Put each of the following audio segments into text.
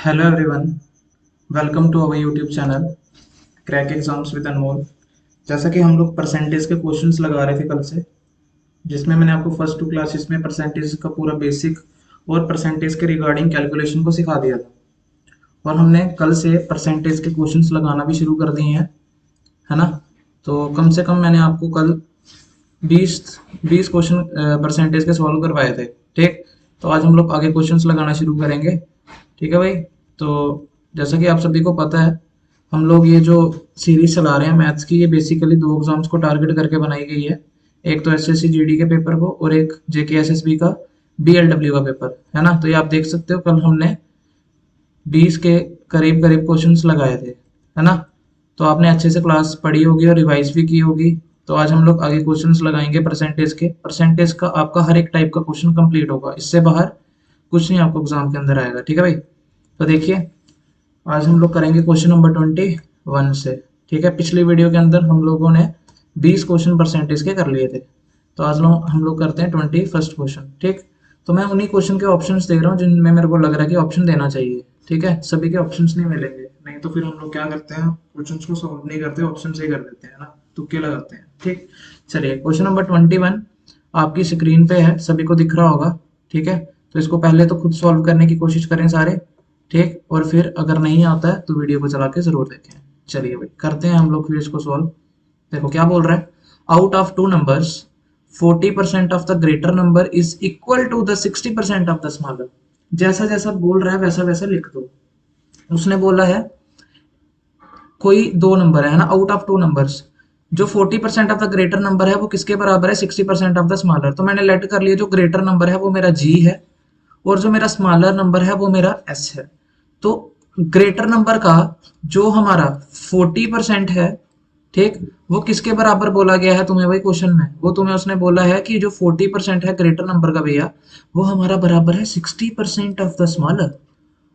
Hello everyone, welcome to our YouTube channel crack exams with Anmol. जैसा कि हम लोग परसेंटेज के क्वेश्चंस लगा रहे थे कल से, जिसमें मैंने आपको फर्स्ट टू क्लासेस में परसेंटेज का पूरा बेसिक और परसेंटेज के रिगार्डिंग कैलकुलेशन को सिखा दिया था। और हमने कल से परसेंटेज के क्वेश्चंस लगाना भी शुरू कर दिए हैं, है ना। तो कम से कम मैंने आपको कल 20 20 क्वेश्चन परसेंटेज के सॉल्व करवाए थे। ठीक, तो आज हम लोग आगे क्वेश्चंस लगाना शुरू करेंगे। ठीक है भाई। तो जैसा कि आप सभी को पता है, हम लोग ये जो सीरीज चला रहे हैं मैथ्स की, ये बेसिकली दो एग्जाम्स को टारगेट करके बनाई गई है। एक तो एसएससी जीडी के पेपर को और एक जेके एसएसबी का बीएलडब्ल्यू का पेपर, है ना। तो ये आप देख सकते हो, कल हमने 20 के करीब करीब क्वेश्चंस लगाए थे, है ना। तो आपने अच्छे से क्लास पढ़ी होगी और रिवाइज भी की होगी। तो आज हम लोग आगे क्वेश्चंस लगाएंगे परसेंटेज के। परसेंटेज का आपका हर एक टाइप का क्वेश्चन कंप्लीट होगा, इससे बाहर कुछ नहीं आपको एग्जाम के अंदर आएगा। ठीक है भाई। तो देखिए, आज हम लोग करेंगे क्वेश्चन नंबर 21 से। ठीक है, पिछली वीडियो के अंदर हम लोगों ने 20 क्वेश्चन परसेंटेज के कर लिए थे। तो आज हम लोग करते हैं 21st क्वेश्चन। ठीक, तो मैं उन्हीं क्वेश्चन के ऑप्शंस देख रहा हूँ जिनमें मेरे को लग रहा है कि ऑप्शन देना चाहिए। ठीक है, सभी के ऑप्शंस नहीं मिलेंगे, नहीं तो फिर हम लोग क्या करते हैं, क्वेश्चंस को सॉल्व नहीं करते, ऑप्शन से ही कर देते हैं ना, तुक्के लगाते हैं। ठीक, चलिए क्वेश्चन नंबर 21 आपकी स्क्रीन पे है, सभी को दिख रहा होगा। ठीक है, तो इसको पहले तो खुद सॉल्व करने की कोशिश करें सारे। ठीक, और फिर अगर नहीं आता है तो वीडियो को चला के जरूर देखें। चलिए भाई, करते हैं हम लोग फिर इसको सॉल्व। देखो क्या बोल रहा है, out of two numbers 40% of the greater number is equal to the 60% of the smaller. जैसा जैसा बोल रहा है वैसा वैसा लिख दो। उसने बोला है कोई दो नंबर है ना, आउट ऑफ टू नंबर्स, जो 40% ऑफ द ग्रेटर नंबर है वो किसके बराबर है, 60% ऑफ द स्मॉलर। तो मैंने लेट कर लिया, जो ग्रेटर नंबर है वो मेरा जी है और जो मेरा स्मॉलर नंबर है वो मेरा एस है। तो ग्रेटर नंबर का जो हमारा 40% है, ठीक, वो किसके बराबर बोला गया है तुम्हें भाई क्वेश्चन में, वो तुम्हें उसने बोला है कि जो 40% है ग्रेटर नंबर का भैया, वो हमारा बराबर है 60% ऑफ द स्मॉलर।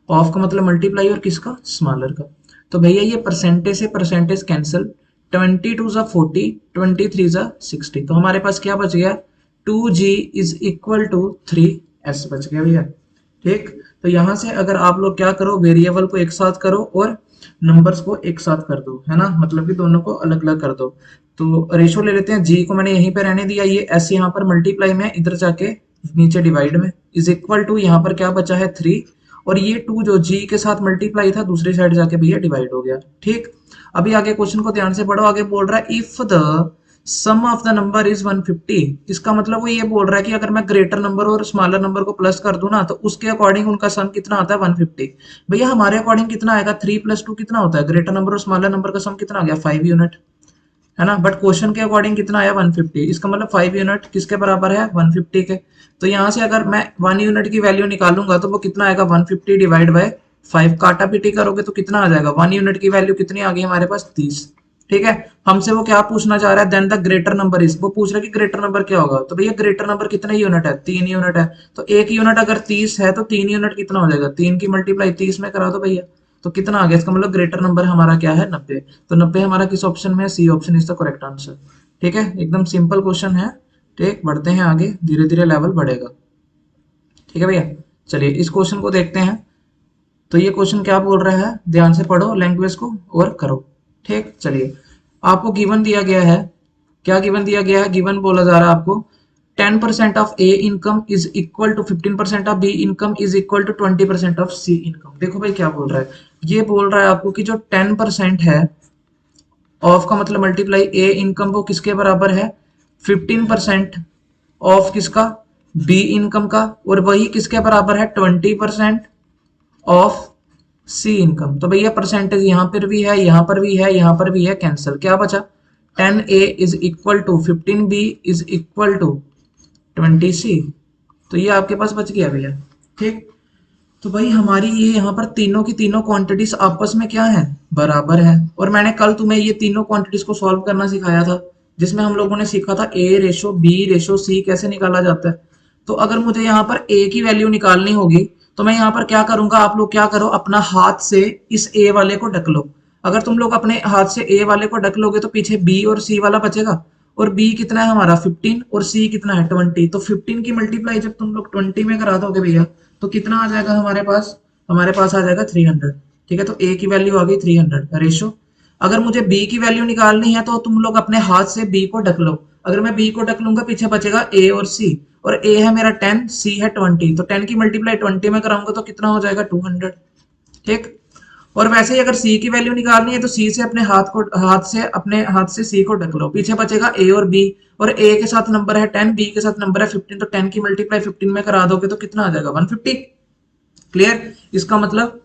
ऑफ का मतलब मल्टीप्लाई और किसका, स्मॉलर का। तो भैया ये परसेंटेज से परसेंटेज कैंसिल, 22 जा 40, 23 जा 60, तो हमारे पास क्या बच गया, 2g is equal to 3s बच गया भैया। ठीक, तो यहां से अगर आप लोग क्या करो, वेरिएबल को एक साथ करो और नंबर्स को एक साथ कर दो, है ना, मतलब कि दोनों को अलग अलग कर दो। तो रेशो ले लेते हैं, जी को मैंने यहीं पे रहने दिया, ये एस यहाँ पर मल्टीप्लाई में, इधर जाके नीचे डिवाइड में, इज इक्वल टू यहाँ पर क्या बचा है 3, और ये 2 जो जी के साथ मल्टीप्लाई था दूसरी साइड जाके भैया डिवाइड हो गया। ठीक, अभी आगे क्वेश्चन को ध्यान से पढ़ो। आगे बोल रहा है if the sum of the number is 150। इसका मतलब वो ये बोल रहा है कि अगर मैं ग्रेटर नंबर और स्मॉलर नंबर को प्लस कर दूं ना, तो उसके अकॉर्डिंग उनका सम कितना आता है, 150। भैया हमारे अकॉर्डिंग कितना आएगा, 3 + 2 कितना होता है, ग्रेटर नंबर और स्मॉलर नंबर का सम कितना आ गया, 5 यूनिट, है ना। बट क्वेश्चन के अकॉर्डिंग कितना आया, 150। इसका मतलब 5 यूनिट किसके बराबर है, 150 के। तो यहाँ से अगर मैं 1 यूनिट की वैल्यू निकालूंगा तो वो कितना आएगा, 150 डिवाइड बाय 5, काटा पीटी करोगे तो कितना आ जाएगा, 1 यूनिट की वैल्यू कितनी आ गई हमारे पास, 30। ठीक है, हमसे वो क्या पूछना चाह रहा है, then the greater number is, वो पूछ रहा है कि ग्रेटर नंबर क्या होगा। तो भैया ग्रेटर नंबर कितने यूनिट है, 3 यूनिट है। तो 1 यूनिट अगर 30 है तो 3 यूनिट कितना हो जाएगा, 3 की मल्टीप्लाई 30 में करा दो भैया, तो कितना आ गया, इसका मतलब ग्रेटर नंबर हमारा क्या है, 90। तो 90 हमारा किस ऑप्शन में है, C option is the correct answer. ठीक है, एकदम सिंपल क्वेश्चन है। ठीक, बढ़ते हैं आगे, धीरे धीरे लेवल बढ़ेगा। ठीक है भैया, चलिए इस क्वेश्चन को देखते हैं। तो ये क्वेश्चन क्या बोल रहा है, ध्यान से पढ़ो लैंग्वेज को और करो। ठीक, चलिए आपको गिवन दिया गया है, क्या गिवन दिया गया है, गिवन बोला जा रहा है आपको 10% of A income is equal to 15% of B income is equal to 20% of C income. देखो भाई क्या बोल रहा है, ये बोल रहा है आपको कि जो 10% है, ऑफ का मतलब मल्टीप्लाई ए इनकम, वो किसके बराबर है, 15% ऑफ किसका, बी इनकम का, और वही किसके बराबर है, 20% ऑफ सी इनकम। तो भैया परसेंटेज यहाँ पर भी है, यहाँ पर भी है, यहाँ पर भी है, कैंसिल, क्या बचा, 10a is equal to 15b is equal to 20c। तो ये आपके पास बच गया भैया। ठीक, तो भाई हमारी ये यहाँ पर तीनों की तीनों क्वांटिटीज आपस में क्या है, बराबर है। और मैंने कल तुम्हें ये तीनों क्वांटिटीज को सॉल्व करना सिखाया था, जिसमें हम लोगों ने सीखा था a ratio b ratio c कैसे निकाला जाता है। तो अगर मुझे यहाँ पर a की वैल्यू निकालनी होगी तो मैं यहाँ पर क्या करूंगा, आप लोग क्या करो, अपना हाथ से इस a वाले को ढक लो। अगर तुम लोग अपने हाथ से a वाले को ढक लोगे तो पीछे b और c वाला बचेगा, और b कितना है हमारा 15 और c कितना है 20। तो 15 की मल्टीप्लाई जब तुम लोग 20 में करा दोगे भैया तो कितना आ जाएगा हमारे पास, हमारे पास आ जाएगा 300। ठीक है, तो ए की वैल्यू आ गई 300 रेशो। अगर मुझे बी की वैल्यू निकालनी है तो तुम लोग अपने हाथ से बी को ढक लो। अगर मैं बी को ढक लूंगा पीछे बचेगा ए और सी, और ए है मेरा 10, सी है 20, तो 10 की मल्टीप्लाई 20 में कराऊंगा तो कितना हो जाएगा 200। ठीक। और वैसे ही अगर सी की वैल्यू निकालनी है तो सी से अपने हाथ से सी को ढक लो, पीछे बचेगा ए और बी, और ए के साथ नंबर है 10, बी के साथ नंबर है 15, तो 10 की मल्टीप्लाई 15 में करा दोगे तो कितना आ जाएगा 150। क्लियर? इसका मतलब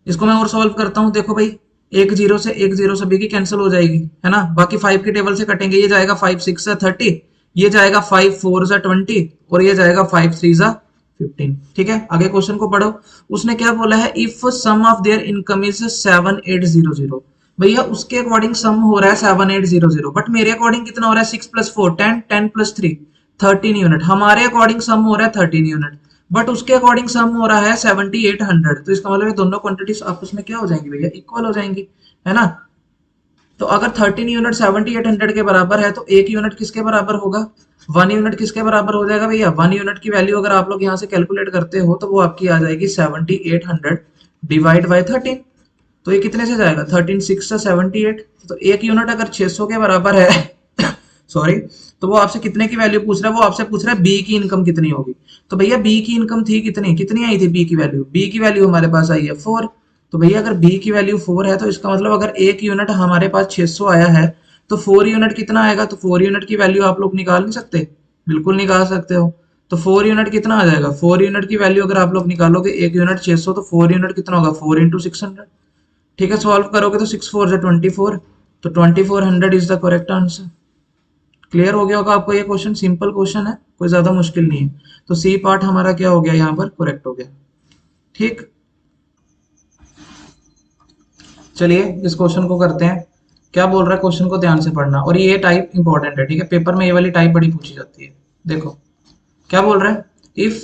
इसको मैं और सॉल्व करता हूं, देखो भाई, एक जीरो से बी की कैंसिल हो जाएगी, है ना, बाकी 5 की टेबल से कटेंगे, ये जाएगा 5 6 जा 30, ये जाएगा 5 4 जा 20, और ये जाएगा 5 3 जा 15। ठीक है, आगे क्वेश्चन को पढ़ो। उसने क्या बोला है, if sum of their income is 7800, भैया उसके अकॉर्डिंग सम हो रहा है 7800, बट मेरे अकॉर्डिंग कितना हो रहा है 6 + 4 10, 10 + 3 13 यूनिट, हमारे अकॉर्डिंग सम हो रहा है 13 यूनिट, बट उसके अकॉर्डिंग सम हो रहा है 7800, तो इसका मतलब है दोनों क्वांटिटीज आपस में क्या हो जाएंगी भैया, इक्वल हो जाएंगी, है ना। तो अगर 13 यूनिट 7800 के बराबर है तो एक यूनिट किसके बराबर होगा, 1 यूनिट किसके बराबर हो जाएगा भैया, 1 यूनिट की वैल्यू अगर आप लोग यहाँ से कैलकुलेट करते हो तो वो आपकी आ जाएगी 7800 डिवाइड बाय 13। तो ये कितने से जाएगा, 13 6 से 78, तो एक यूनिट अगर 600 के बराबर है सॉरी, तो वो आपसे कितने की वैल्यू पूछ रहा है, वो आपसे पूछ रहा है बी की इनकम कितनी होगी। तो भैया बी की इनकम थी कितनी, कितनी आई थी बी की वैल्यू, बी की वैल्यू हमारे पास आई है 4। तो भैया अगर बी की वैल्यू 4 है तो इसका मतलब अगर एक यूनिट हमारे पास 600 आया है तो 4 यूनिट कितना आएगा, तो 4 यूनिट की वैल्यू आप लोग निकाल नहीं सकते, बिल्कुल निकाल सकते हो। तो 4 यूनिट कितना आ जाएगा, 4 यूनिट की वैल्यू अगर आप लोग निकालोगे, एक यूनिट 600, तो 4 यूनिट कितना होगा 4 इंटू 600। ठीक है, सॉल्व करोगे तो 6 4 जा 24, तो 2400 is the correct answer. Clear हो गया होगा आपको, ये क्वेश्चन सिंपल क्वेश्चन है, कोई ज्यादा मुश्किल नहीं है। तो सी पार्ट हमारा क्या हो गया, यहाँ पर करेक्ट हो गया। ठीक, चलिए इस क्वेश्चन को करते हैं। क्या बोल रहा है क्वेश्चन को ध्यान से पढ़ना, और ये टाइप इंपॉर्टेंट है, ठीक है, पेपर में ये वाली टाइप बड़ी पूछी जाती है। देखो क्या बोल रहा है, इफ,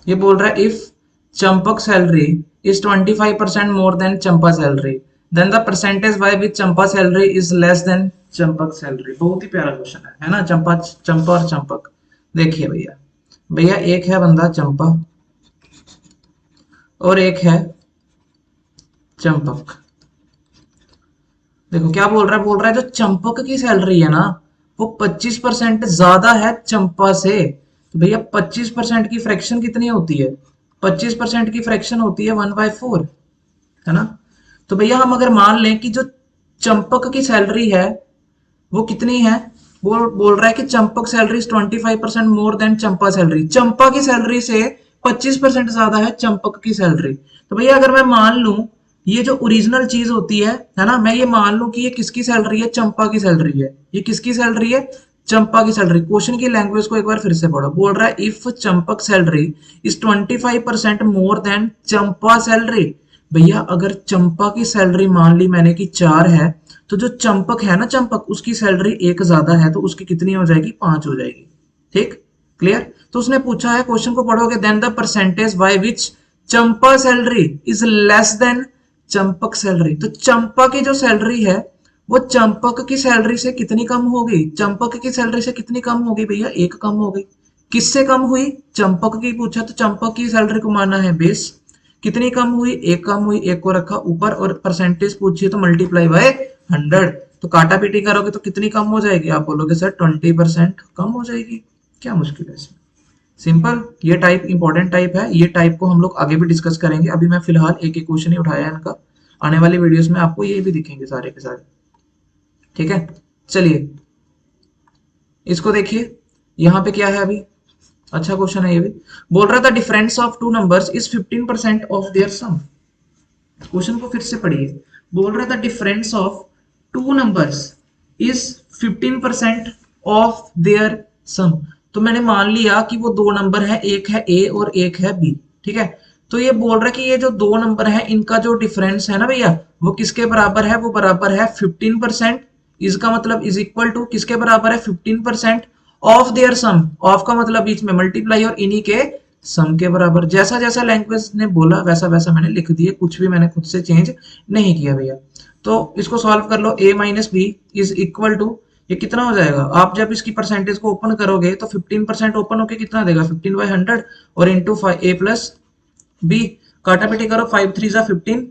ये बोल रहा है if Champak salary is 25% more than Champa salary, then the percentage by which Champa salary is less than Champak salary. बहुत ही प्यारा क्वेश्चन है ना, चंपा चंपा और चंपक। देखिए भैया, भैया एक है बंदा चंपा और एक है चंपक। देखो क्या बोल रहा है, बोल रहा है जो चंपक की सैलरी है ना वो 25% ज्यादा है चंपा से। तो भैया 25% की फ्रैक्शन कितनी होती है, 25% की फ्रैक्शन होती है 1/4, है ना। तो भैया हम अगर मान लें कि जो चंपक की सैलरी है वो कितनी है, वो बोल रहा है कि Champak salary 25% more than Champa salary, चंपा की सैलरी से 25% ज्यादा है चंपक की सैलरी। तो भैया अगर मैं मान लूं ये जो ओरिजिनल चीज होती है ना, मैं ये मान लूं कि ये किसकी सैलरी है, चंपा की सैलरी है, ये किसकी सैलरी है, चंपा की सैलरी। क्वेश्चन की लैंग्वेज को एक बार फिर से पढ़ो, बोल रहा है if Champak salary is 25% more than Champa salary. भैया अगर चंपा की सैलरी मान ली मैंने कि 4 है, तो जो चंपक है ना, चंपक उसकी सैलरी 1 ज्यादा है, तो उसकी कितनी हो जाएगी, 5 हो जाएगी। ठीक, क्लियर। तो उसने पूछा है, क्वेश्चन को पढ़ोगे, then the percentage by which Champa salary is less than Champak salary. तो चंपा की जो सैलरी है वो चंपक की सैलरी से कितनी कम होगी, चंपक की सैलरी से कितनी कम होगी भैया, 1 कम हो गई। किससे कम हुई, चंपक की पूछा तो चंपक की सैलरी को माना है बेस, कितनी कम हुई, 1 कम हुई, 1 को रखा ऊपर, और परसेंटेज पूछिए तो मल्टीप्लाई बाय 100, तो काटा पीटी करोगे तो कितनी कम हो जाएगी, आप बोलोगे सर 20% कम हो जाएगी। क्या मुश्किल है इसमें, सिंपल। ये टाइप इंपॉर्टेंट टाइप है, ये टाइप को हम लोग आगे भी डिस्कस करेंगे, अभी मैं फिलहाल एक एक क्वेश्चन ही उठाया है इनका, आने वाली वीडियोस में आपको ये भी दिखेंगे सारे के सारे। ठीक है, चलिए इसको देखिए, यहाँ पे क्या है अभी, अच्छा क्वेश्चन है ये भी। बोल रहा था difference of two numbers is 15% of their sum. Question को फिर से पढ़िए, बोल रहा था difference of two numbers is 15% of their sum. तो मैंने मान लिया कि वो दो नंबर है, एक है ए और एक है बी। ठीक है, तो ये बोल रहा है कि ये जो दो नंबर है इनका जो डिफरेंस है ना भैया, वो किसके बराबर है, वो बराबर है 15%। इसका मतलब इज इक्वल टू किसके बराबर है, 15% ऑफ देयर सम। ऑफ का मतलब बीच में मल्टीप्लाई और इन्हीं के सम के बराबर। जैसा जैसा लैंग्वेज ने बोला वैसा वैसा मैंने लिख दिया, कुछ भी मैंने खुद से चेंज नहीं किया भैया। तो इसको सॉल्व कर लो, a minus B is equal to, ये कितना हो जाएगा, आप जब इसकी परसेंटेज को ओपन करोगे तो 15% ओपन होके कितना देगा 15/100 और इंटू ए प्लस बी, काटा पीटी करो, 5 3 जा 15,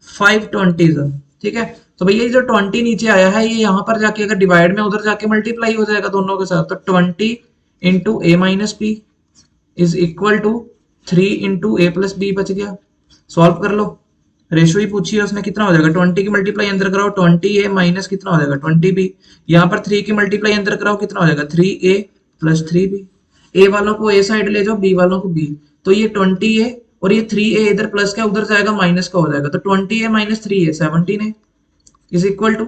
5 20 ठीक है। तो भैया ये जो 20 नीचे आया है ये यहाँ पर जाके अगर डिवाइड में उधर जाके मल्टीप्लाई हो जाएगा दोनों के साथ, तो 20 into A minus B is equal to 3 into A plus B बच गया। सॉल्व कर लो, रेशो ही पूछी है उसने, कितना हो जाएगा 20 की मल्टीप्लाई अंदर कराओ 20 ए माइनस कितना हो जाएगा 20 बी, यहाँ पर 3 की मल्टीप्लाई अंदर कराओ कितना हो जाएगा 3 ए प्लस 3 बी, ए वालों को ए साइड ले जाओ बी वालों को बी, तो ये 20 ए और ये 3 ए इधर प्लस का उधर जाएगा माइनस का हो जाएगा, तो 20 ए माइनस 3 ए 17 है इज इक्वल टू,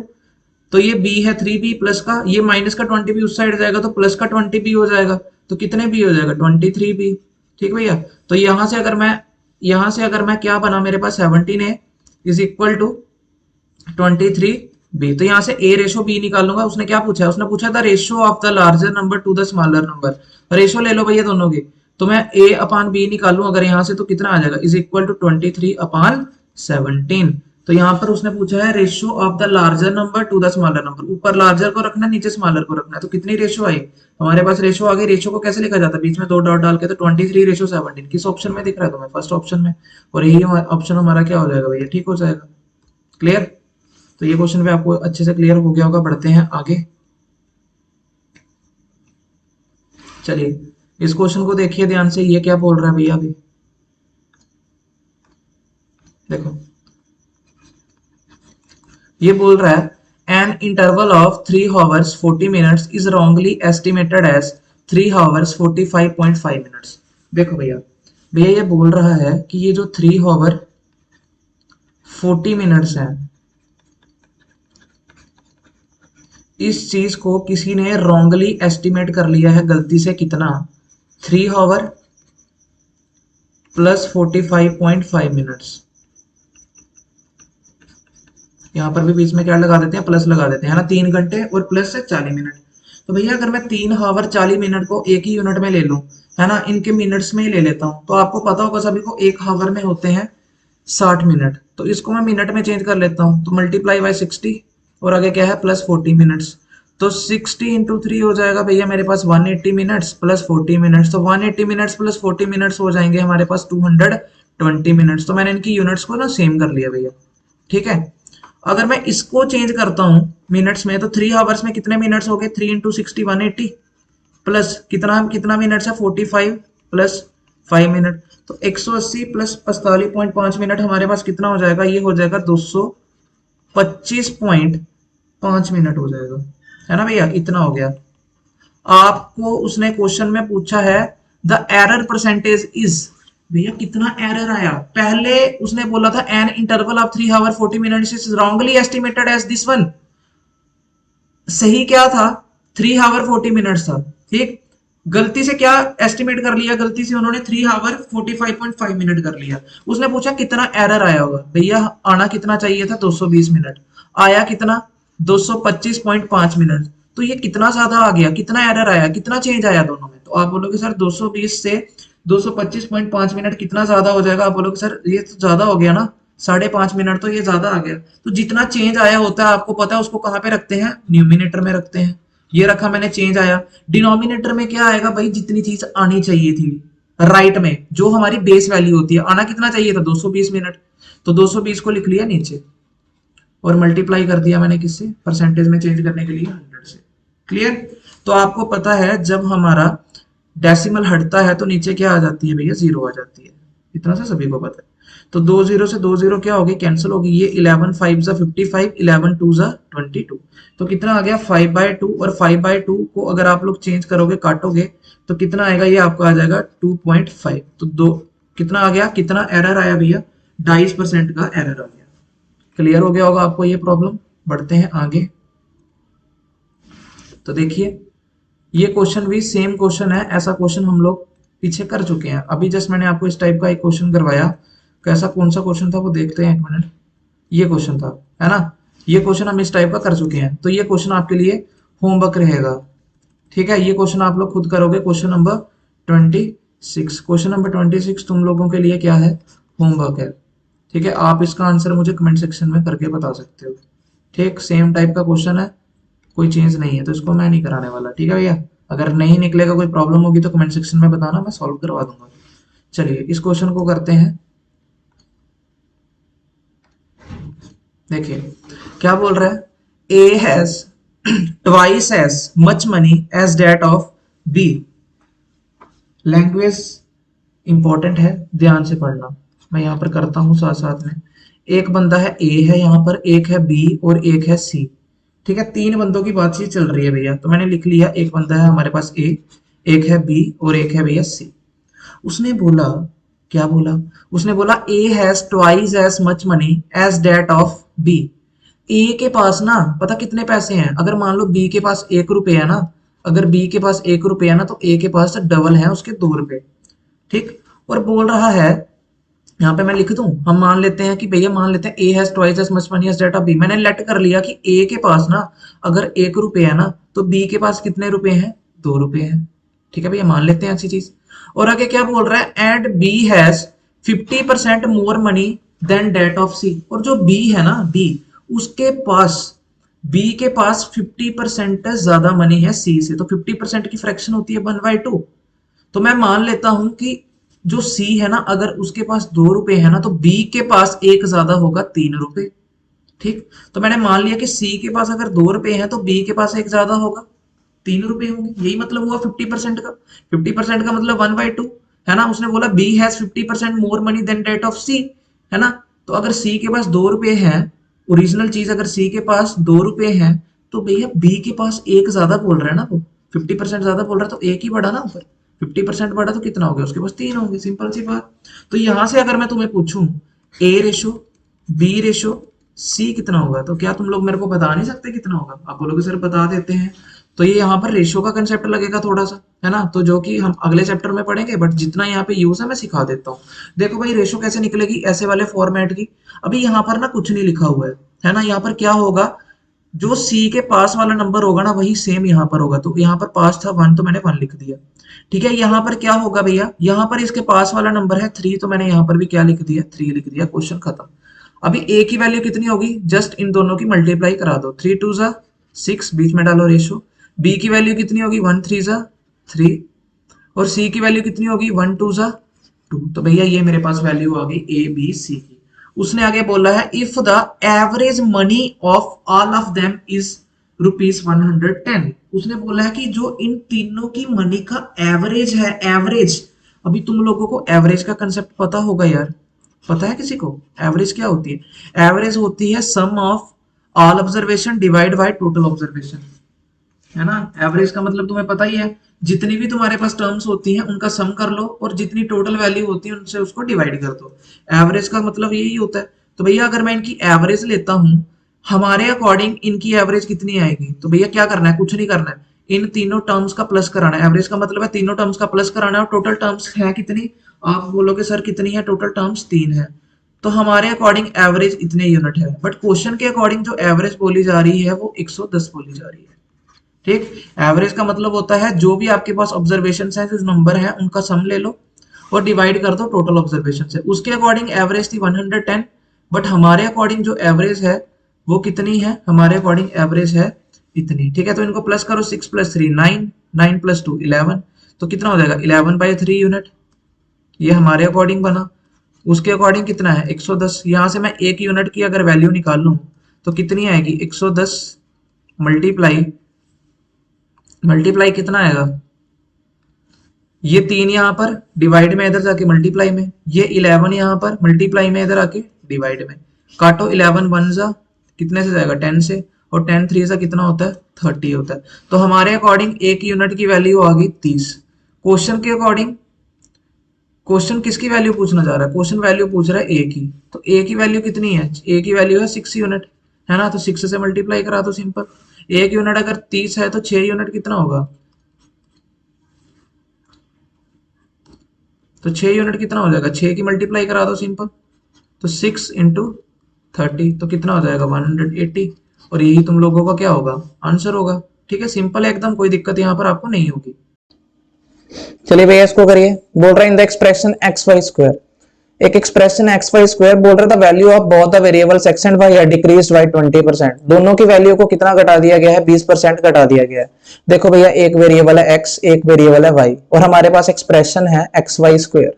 तो ये b है 3b प्लस का, ये माइनस का 20b उस साइड जाएगा तो प्लस का 20b हो जाएगा, तो कितने b हो जाएगा 23b। ठीक भैया, तो यहां से अगर मैं क्या बना मेरे पास 17 है इज इक्वल टू 23b, तो यहां से a रेशो b निकालूंगा। उसने क्या पूछा है, उसने पूछा था ratio of the larger number two the smaller number, ratio ले लो भैया दोनों की, तो मैं a अपान b निकालू अगर यहां से तो कितना आ जाएगा इज इक्वल टू 23/17। तो यहाँ पर उसने पूछा है ratio of the larger number two the smaller number, ऊपर लार्जर को रखना है नीचे स्मॉलर को रखना है, तो कितनी रेशियो आई हमारे पास, रेशियो आ गई। रेशियो को कैसे लिखा जाता है, बीच में 2 डॉट डाल के, तो 23/17 किस ऑप्शन में दिख रहा है तुम्हें, फर्स्ट ऑप्शन में, और यही ऑप्शन हमारा क्या हो जाएगा भैया, ठीक हो जाएगा। क्लियर, तो ये क्वेश्चन भी आपको अच्छे से क्लियर हो गया होगा। बढ़ते हैं आगे, चलिए इस क्वेश्चन को देखिए ध्यान से, ये क्या बोल रहा है भैया, अभी देखो ये बोल रहा है an interval of 3 hours 40 minutes is wrongly estimated as 3 hours 45.5 minutes। देखो भैया, भैया ये बोल रहा है कि ये जो 3 hour 40 minutes है, इस चीज को किसी ने wrongly estimate कर लिया है गलती से, कितना 3 hour प्लस 45.5 मिनट्स, यहाँ पर भी बीच में क्या लगा देते हैं, प्लस लगा देते हैं, है ना, 3 घंटे और प्लस से 40 मिनट। तो भैया अगर मैं 3 हावर 40 मिनट को एक ही यूनिट में ले लूं, है ना, इनके मिनट्स में ही ले लेता हूं, तो आपको पता होगा सभी को एक हावर में होते हैं 60 मिनट, तो इसको मैं मिनट में चेंज कर लेता हूं, तो मल्टीप्लाई बाय 60 और आगे क्या है प्लस 40 मिनट्स, तो 60 इंटू 3 हो जाएगा भैया मेरे पास 180 मिनट्स प्लस 40 मिनट्स, तो 180 मिनट्स प्लस 40 मिनट्स हो जाएंगे हमारे पास 220 मिनट्स। तो मैंने इनकी यूनिट्स को ना सेम कर लिया भैया, ठीक है। अगर मैं इसको चेंज करता हूं मिनट्स में, तो 3 आवर्स में कितने मिनट्स हो गए, 3 इंटू 60 180 प्लस कितना कितना मिनट्स है 45 प्लस 5 मिनट, तो 180 प्लस 45.5 मिनट हमारे पास कितना हो जाएगा, ये हो जाएगा 225.5 मिनट हो जाएगा, है ना भैया, इतना हो गया। आपको उसने क्वेश्चन में पूछा है द एरर परसेंटेज इज, भैया कितना एरर आया, पहले उसने बोला था an interval of 3 hour 40 minutes is wrongly estimated as this one, सही क्या था 3 आवर 40 मिनट्स था, ठीक, गलती से क्या एस्टिमेट कर लिया, गलती से उन्होंने 3 आवर 45.5 मिनट कर लिया। उसने पूछा कितना एरर आया होगा, भैया आना कितना चाहिए था 220 मिनट, आया कितना 225.5 मिनट, तो ये कितना ज्यादा आ गया, कितना एरर आया, कितना चेंज आया दोनों में, तो आप बोलोगे सर 220 से 225.5 मिनट कितना ज्यादा हो जाएगा, आप बोलोगे सर ये तो ज्यादा हो गया ना, 5.5 मिनट तो ये ज्यादा आ गया। तो जितना चेंज आया होता है आपको पता है उसको कहाँ पे रखते हैं, न्यूमिनेटर में रखते हैं, ये रखा मैंने चेंज आया। डिनोमिनेटर में क्या आएगा भाई, जितनी चीज आनी चाहिए थी राइट में, जो हमारी बेस वैल्यू होती है, आना कितना चाहिए था 220 मिनट, तो 220 को लिख लिया नीचे और मल्टीप्लाई कर दिया मैंने किससे, परसेंटेज में चेंज करने के लिए 100 से। क्लियर, तो आपको पता है जब हमारा डेसिमल हटता है तो नीचे क्या आ जाती है भैया, 0 आ जाती है, इतना सा सभी को पता है। तो 2 0 से 2 0 क्या होगी, कैंसिल होगी, ये 11 5 जा 55, 11 2 जा 22, तो कितना आ गया 5/2, और 5/2 को अगर आप लोग चेंज करोगे काटोगे तो कितना आएगा, ये आपका आ जाएगा 2.5, तो दो कितना आ गया, कितना एरर आया भैया 22% का एरर आ गया। क्लियर हो गया होगा आपको ये प्रॉब्लम। बढ़ते हैं आगे, तो देखिए ये क्वेश्चन भी सेम क्वेश्चन है, ऐसा क्वेश्चन हम लोग पीछे कर चुके हैं, अभी जस्ट मैंने आपको इस टाइप का एक क्वेश्चन करवाया, कैसा कौन सा क्वेश्चन था वो देखते हैं, एक मिनट, ये क्वेश्चन था, है ना, ये क्वेश्चन हम इस टाइप का कर चुके हैं, तो ये क्वेश्चन आपके लिए होमवर्क रहेगा, ठीक है, ये क्वेश्चन आप लोग खुद करोगे, क्वेश्चन नंबर 26, क्वेश्चन नंबर 26 तुम लोगों के लिए क्या है, होमवर्क है, ठीक है, आप इसका आंसर मुझे कमेंट सेक्शन में करके बता सकते हो, ठीक, सेम टाइप का क्वेश्चन है, कोई चेंज नहीं है, तो इसको मैं नहीं कराने वाला। ठीक है भैया, अगर नहीं निकलेगा, कोई प्रॉब्लम होगी तो कमेंट सेक्शन में बताना, मैं सॉल्व करवा दूंगा। चलिए इस क्वेश्चन को करते हैं। देखिए क्या बोल रहा है, A has twice as much money as that of B. Language important है, ध्यान से पढ़ना। मैं यहाँ पर करता हूँ साथ साथ में। एक बंदा है ए है यहाँ पर, एक है बी और एक है सी। ठीक है, तीन बंदों की बातचीत चल रही है भैया, तो मैंने लिख लिया एक बंदा है हमारे पास ए, एक है बी और एक है भैया सी। उसने बोला, क्या बोला, उसने बोला A has twice as much money as that of B. A के पास ना पता कितने पैसे हैं, अगर मान लो बी के पास 1 रुपए है ना, अगर बी के पास 1 रुपए है ना, तो ए के पास डबल है उसके 2 रुपए। ठीक, और बोल रहा है, यहाँ पे मैं लिख दूं, हम मान लेते हैं कि भैया मान लेते हैं A has twice as much money as that of B. मैंने लेट कर लिया कि ए के पास ना अगर 1 रुपए है ना, तो बी के पास कितने रुपए हैं, 2 रुपए हैं। ठीक है भैया, मान लेते हैं ऐसी चीज। और आगे क्या बोल रहा है, and B has 50% more money than that of C. और जो बी है ना, बी, उसके पास, बी के पास 50% ज्यादा मनी है सी से। तो 50% की फ्रैक्शन होती है 1/2। तो मैं मान लेता हूं कि जो सी है ना, अगर उसके पास 2 रुपए है ना, तो बी के पास एक ज्यादा होगा, 3 रुपए। ठीक, तो मैंने मान लिया कि सी के पास अगर 2 रुपए है तो बी के पास एक ज्यादा होगा, 3 रुपए होंगे। यही मतलब हुआ 50% का। 50% का मतलब 1/2 है ना। उसने बोला B has 50% more money than that of C, है ना। तो अगर सी के पास 2 रुपए है, ओरिजिनल चीज अगर सी के पास 2 रुपए है, तो भैया बी के पास एक ज्यादा बोल रहा है ना, वो 50% ज्यादा बोल रहा है, तो एक ही बढ़ा ना ऊपर। 50% बढ़ा तो कितना हो गया, उसके पास 3 होंगे, सिंपल सी बात। तो यहां से अगर मैं तुम्हें पूछूं ए रेशो बी रेशो सी कितना होगा, तो क्या तुम लोग मेरे को बता नहीं सकते कितना होगा? आप बोलोगे सर बता देते हैं। तो ये यहाँ पर रेशो का कंसेप्ट लगेगा थोड़ा सा, है ना, तो जो कि हम अगले चैप्टर में पढ़ेंगे, बट जितना यहाँ पे यूज है मैं सिखा देता हूँ। देखो भाई, रेशो कैसे निकलेगी ऐसे वाले फॉर्मेट की। अभी यहाँ पर ना कुछ नहीं लिखा हुआ है ना। यहाँ पर क्या होगा, जो सी के पास वाला नंबर होगा ना, वही सेम यहाँ पर होगा। तो यहाँ पर पास था 1, तो मैंने 1 लिख दिया। ठीक है, यहाँ पर क्या होगा भैया, यहाँ पर इसके पास वाला नंबर है 3, तो मैंने यहाँ पर भी क्या लिख दिया, 3 लिख दिया, क्वेश्चन खत्म। अभी ए की वैल्यू कितनी होगी, जस्ट इन दोनों की मल्टीप्लाई करा दो, 3 2 जा 6, बीच में डालो रेशो। बी की वैल्यू कितनी होगी, 1 3 जा 3, और सी की वैल्यू कितनी होगी, 1 2 जा 2। तो भैया ये मेरे पास वैल्यू आ गई ए बी सी की। उसने आगे बोला है, if the average money of all of them is ₹110। उसने बोला है कि जो इन तीनों की मनी का एवरेज है, एवरेज। अभी तुम लोगों को एवरेज का कंसेप्ट पता होगा यार, पता है किसी को एवरेज क्या होती है? एवरेज होती है sum of all observation divide by total observation, है ना। एवरेज का मतलब तुम्हें पता ही है, जितनी भी तुम्हारे पास टर्म्स होती हैं उनका सम कर लो और जितनी टोटल वैल्यू होती है उनसे उसको डिवाइड कर दो। एवरेज का मतलब यही होता है। तो भैया अगर मैं इनकी एवरेज लेता हूं, हमारे अकॉर्डिंग इनकी एवरेज कितनी आएगी, तो भैया क्या करना है, कुछ नहीं करना है, इन तीनों टर्म्स का प्लस कराना है। एवरेज का मतलब है तीनों टर्म्स का प्लस कराना है, और टोटल टर्म्स है कितनी, आप बोलोगे सर कितनी है, टोटल टर्म्स 3 है। तो हमारे अकॉर्डिंग एवरेज इतने यूनिट है, बट क्वेश्चन के अकॉर्डिंग जो एवरेज बोली जा रही है वो 110 बोली जा रही है। ठीक, एवरेज का मतलब होता है जो भी आपके पास ऑब्जर्वेशन है, जो नंबर है उनका सम ले लो और डिवाइड कर दो टोटल ऑब्जर्वेशन से। उसके अकॉर्डिंग एवरेज थी 110, बट हमारे अकॉर्डिंग जो एवरेज है वो कितनी है, हमारे अकॉर्डिंग एवरेज है इतनी। ठीक है, तो इनको प्लस करो, 6 + 3 9, 9 + 2 11, तो कितना हो जाएगा 11/3 यूनिट। ये हमारे अकॉर्डिंग बना। उसके अकॉर्डिंग कितना है 110। यहां से मैं एक यूनिट की अगर वैल्यू निकाल लूं तो कितनी आएगी, 110 मल्टीप्लाई मल्टीप्लाई कितना आएगा, ये 3 यहाँ पर डिवाइड में, इधर जाके मल्टीप्लाई में, ये 11 यहाँ पर मल्टीप्लाई में, इधर आके डिवाइड में। काटो, 11 1 जा कितने से जाएगा, 10 से, और 10 3 से कितना होता है, 30 होता है। तो हमारे अकॉर्डिंग एक यूनिट की वैल्यू आ गई 30। क्वेश्चन के अकॉर्डिंग, क्वेश्चन किसकी वैल्यू पूछना जा रहा है, क्वेश्चन वैल्यू पूछ रहा है ए की। तो ए की वैल्यू कितनी है, ए की वैल्यू है 6 यूनिट, है ना। तो 6 से मल्टीप्लाई करा दो, सिंपल। एक यूनिट अगर 30 है तो 6 यूनिट कितना होगा, तो 6 यूनिट कितना हो जाएगा, 6 की मल्टीप्लाई करा दो, सिंपल। तो 6 × 30 तो कितना हो जाएगा 180, और यही तुम लोगों का क्या होगा, आंसर होगा। ठीक है, सिंपल है एकदम, कोई दिक्कत यहाँ पर आपको नहीं होगी। चलिए भैया इसको करिए। बोल रहा है in the expression X Y square, एक एक्सप्रेशन एक्स वाई स्क्वायर बोल रहा था value of both the variables X and Y are decreased by 20%। दोनों की वैल्यू को कितना घटा दिया गया है, 20% घटा दिया गया है। देखो भैया एक वेरिएबल है एक्स, एक वेरिएबल है वाई, और हमारे पास एक्सप्रेशन है एक्स वाई स्क्वायर।